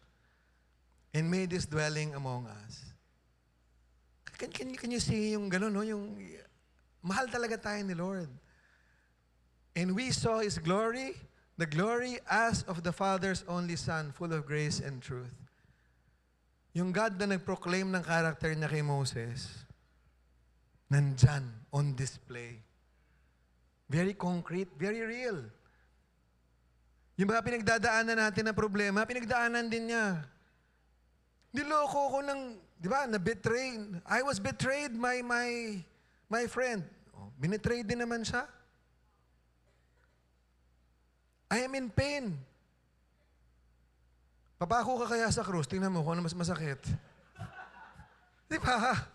and made His dwelling among us. Can you see yung gano'n, no? Yung, mahal talaga tayo ni Lord. And we saw His glory, the glory as of the Father's only Son, full of grace and truth. Yung God na nag-proclaim ng character niya kay Moses, nandyan, on display. Very concrete, very real. Yung mga pinagdadaanan natin na problema, pinagdaanan din niya. Niloko ko ng, di ba, na-betray. I was betrayed by my friend. Oh, binetray din naman siya. I am in pain. Papako ka kaya sa krus, tingnan mo kung ano mas masakit. Di ba?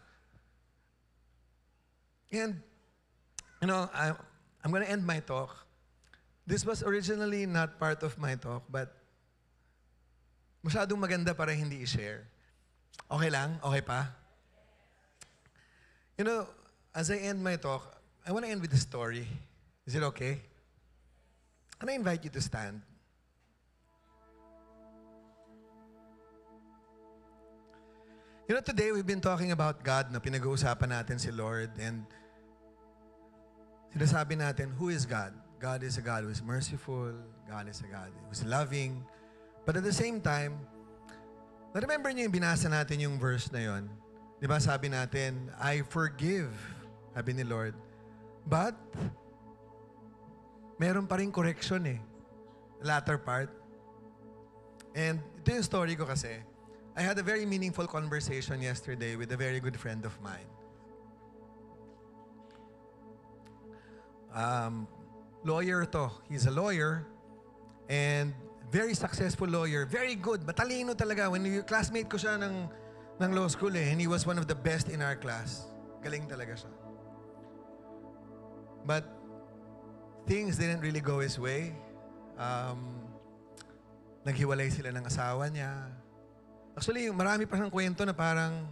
And, you know, I'm going to end my talk. This was originally not part of my talk, but masyadong maganda para hindi i-share. Okay lang? Okay pa? You know, as I end my talk, I want to end with a story. Is it okay? Can I invite you to stand? You know, today we've been talking about God, na pinag-uusapan natin si Lord, and sinasabi natin, who is God? God is a God who is merciful. God is a God who is loving. But at the same time, na-remember niyo yung binasa natin yung verse na yon? Di ba sabi natin, I forgive, sabi ni Lord. But, meron pa rin correction eh. Latter part. And ito yung story ko kasi. I had a very meaningful conversation yesterday with a very good friend of mine. Lawyer to. He's a lawyer and very successful lawyer. Very good. Matalino talaga. When you classmate ko siya ng law school and he was one of the best in our class. Galing talaga siya. But things didn't really go his way. Naghiwalay sila ng asawa niya. Actually, marami pa siyang kwento na parang,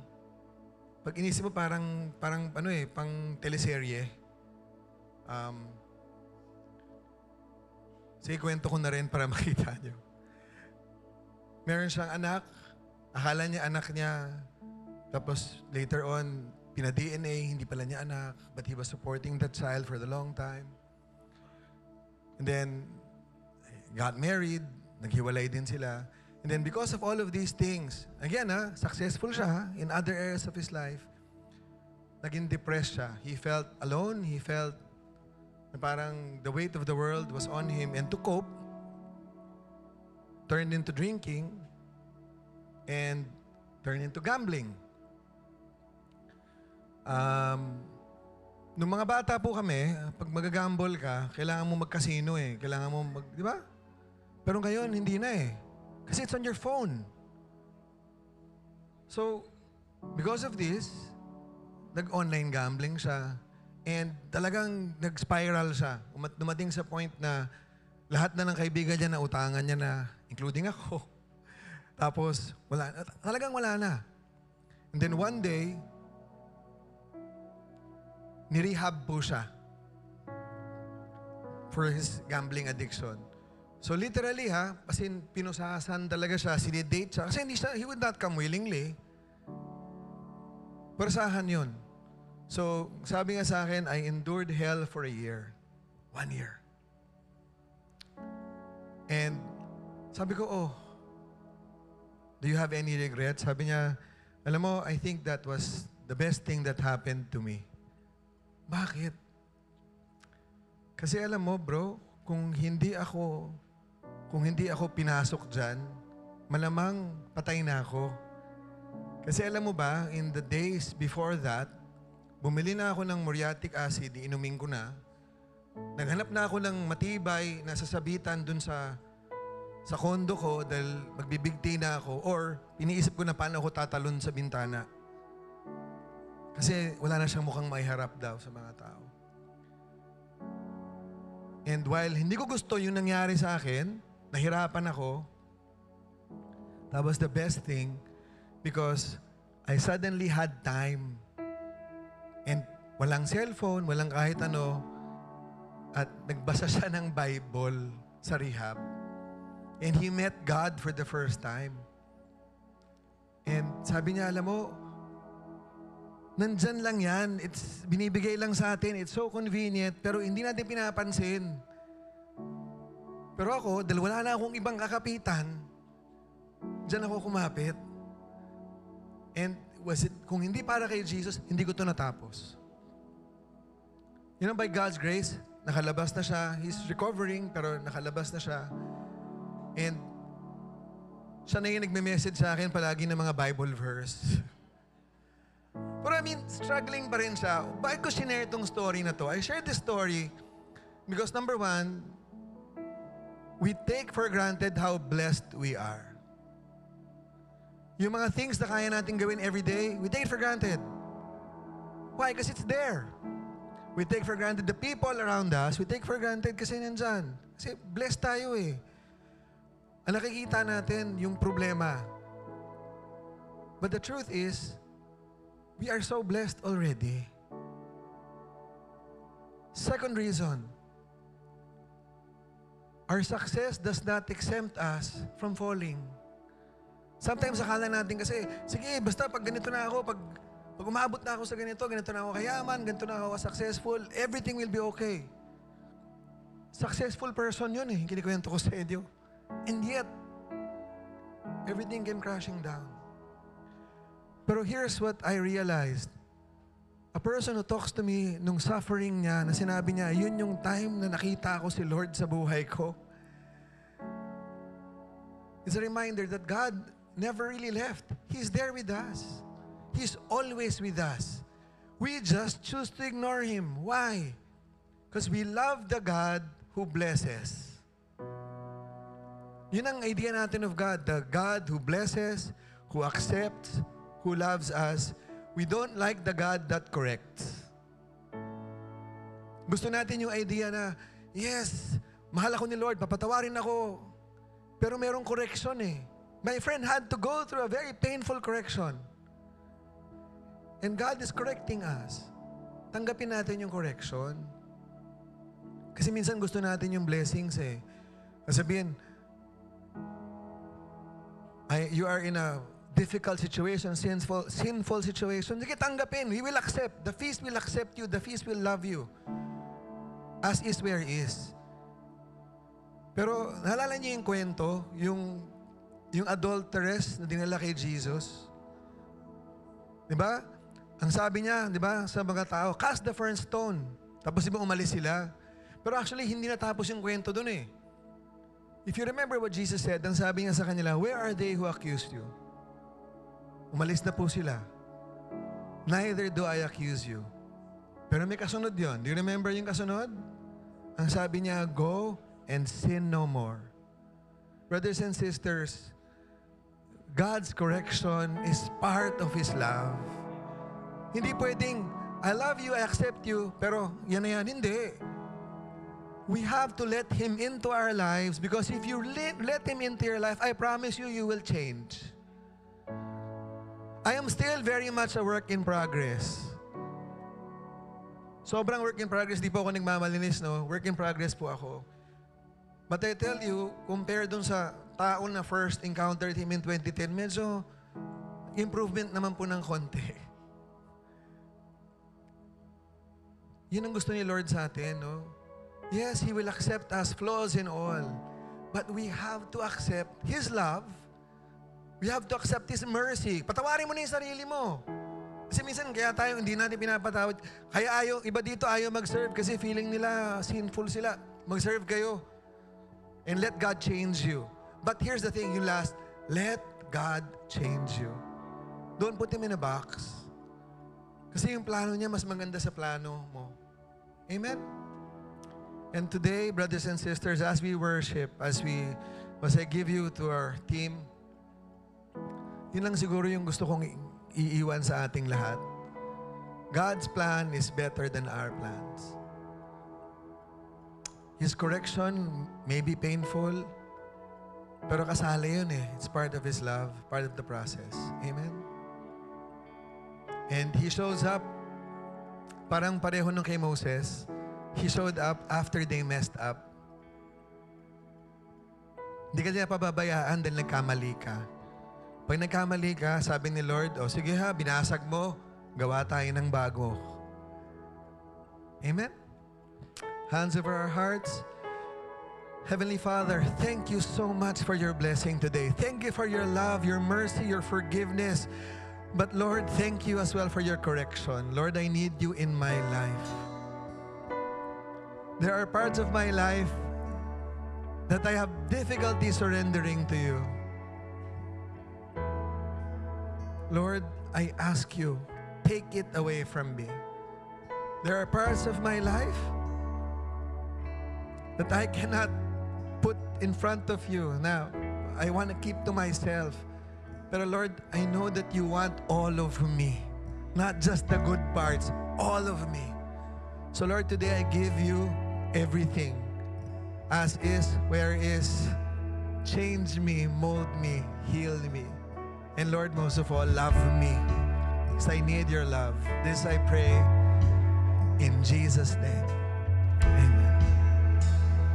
pag inisip mo parang ano eh, pang teleserye. Sige, kwento ko na rin para makita niyo. Meron siyang anak, akala niya anak niya, tapos later on, pina-DNA, hindi pala niya anak, but he was supporting that child for the long time. And then, got married, naghiwalay din sila. And then because of all of these things, again, successful siya in other areas of his life, naging depressed siya. He felt alone. He felt na parang the weight of the world was on him. And to cope, turned into drinking and turned into gambling. Nung mga bata po kami, pag mag-gamble ka, kailangan mo mag-casino eh. Kailangan mo di ba? Pero ngayon, hindi na eh. Kasi it's on your phone. So, because of this, nag-online gambling siya. And talagang nag-spiral siya. Dumating sa point na lahat na ng kaibigan niya na utangan niya na, including ako. Tapos, talagang wala na. And then one day, nirehab po siya for his gambling addiction. So literally kasi pinusasan talaga siya, sinidate siya. Kasi he would not come willingly. Parasahan yun. So sabi nga sa akin, I endured hell for a year. 1 year. And sabi ko, do you have any regrets? Sabi niya, alam mo, I think that was the best thing that happened to me. Bakit? Kasi alam mo, bro, kung hindi ako pinasok dyan, malamang patay na ako. Kasi alam mo ba, in the days before that, bumili na ako ng muriatic acid, inumin ko na. Naghanap na ako ng matibay na sasabitan dun sa sa condo ko dahil magbibigti na ako or iniisip ko na paano ako tatalon sa bintana. Kasi wala na siyang mukhang maiharap daw sa mga tao. And while hindi ko gusto yung nangyari sa akin, nahirapan ako, that was the best thing because I suddenly had time. And walang cellphone, walang kahit ano, at nagbasa siya ng Bible sa rehab. And he met God for the first time. And sabi niya, alam mo, nandyan lang yan. It's binibigay lang sa atin. It's so convenient, pero hindi natin pinapansin. Pero ako, dahil wala na akong ibang kakapitan, dyan ako kumapit. And kung hindi para kay Jesus, hindi ko ito natapos. By God's grace, nakalabas na siya. He's recovering, pero nakalabas na siya. And siya na yung nagme-message sa akin palagi ng mga Bible verse. Pero struggling pa rin siya. Bakit ko sinare itong story na to? I shared this story because number one, we take for granted how blessed we are. Yung mga things na kaya natin gawin every day, we take it for granted. Why? Because it's there. We take for granted the people around us. We take for granted kasi nandyan. Kasi blessed tayo eh. Ang nakikita natin yung problema. But the truth is, we are so blessed already. Second reason, our success does not exempt us from falling. Sometimes akala natin kasi, sige, basta pag ganito na ako, pag umabot na ako sa ganito na ako kayaman, ganito na ako successful, everything will be okay. Successful person yun eh, kinikwento ko sa inyo. And yet, everything came crashing down. Pero here's what I realized. A person who talks to me nung suffering niya, na sinabi niya, yun yung time na nakita ko si Lord sa buhay ko. It's a reminder that God never really left. He's there with us. He's always with us. We just choose to ignore Him. Why? Because we love the God who blesses. Yun ang idea natin of God. The God who blesses, who accepts, who loves us. We don't like the God that corrects. Gusto natin yung idea na, yes, mahal ako ni Lord, papatawarin ako. Pero merong correction eh. My friend had to go through a very painful correction. And God is correcting us. Tanggapin natin yung correction. Kasi minsan gusto natin yung blessings eh. Sabihin, you are in a difficult situation, sinful situation. Sige, tanggapin. We will accept. The feast will accept you. The feast will love you. As is where is. Pero naalala niyo yung kwento, yung adulteress na dinala kay Jesus? Diba? Ang sabi niya, diba, sa mga tao, cast the first stone. Tapos diba umalis sila? Pero actually, hindi natapos yung kwento dun eh. If you remember what Jesus said, ang sabi niya sa kanila, where are they who accused you? Umalis na po sila. Neither do I accuse you. Pero may kasunod yon. Do you remember yung kasunod? Ang sabi niya, go and sin no more. Brothers and sisters, God's correction is part of His love. Hindi pwedeng, I love you, I accept you, pero yan na yan. Hindi. We have to let Him into our lives because if you let Him into your life, I promise you, you will change. I am still very much a work in progress. Sobrang work in progress, di po ako nagmamalinis, no? Work in progress po ako. But I tell you, compare dun sa tao na first encountered Him in 2010, medyo improvement naman po ng konti. Yun ang gusto ni Lord sa atin, no? Yes, He will accept us, flaws and all. But we have to accept His love. We have to accept His mercy. Patawarin mo na yung sarili mo. Kasi minsan, kaya tayo hindi natin pinapatawad. Kaya iba dito ayaw mag-serve kasi feeling nila sinful sila. Mag-serve kayo. And let God change you. But here's the thing, yung last, let God change you. Don't put Him in a box. Kasi yung plano niya mas maganda sa plano mo. Amen? And today, brothers and sisters, as we worship, as we as I give you to our team, yun lang siguro yung gusto kong iiwan sa ating lahat. God's plan is better than our plans. His correction may be painful, pero kasali yun eh. It's part of His love, part of the process. Amen? And He shows up, parang pareho nung kay Moses, He showed up after they messed up. Hindi ka niya pababayaan dahil nagkamali ka. Pag nagkamali ka, sabi ni Lord, sige ha, binasag mo, gawa tayo ng bago. Amen? Hands over our hearts. Heavenly Father, thank you so much for your blessing today. Thank you for your love, your mercy, your forgiveness. But Lord, thank you as well for your correction. Lord, I need you in my life. There are parts of my life that I have difficulty surrendering to you. Lord, I ask you, take it away from me. There are parts of my life that I cannot put in front of you now. I want to keep to myself. But Lord, I know that you want all of me. Not just the good parts, all of me. So Lord, today I give you everything. As is, where is. Change me, mold me, heal me. And Lord, most of all, love me. Because I need your love. This I pray in Jesus' name.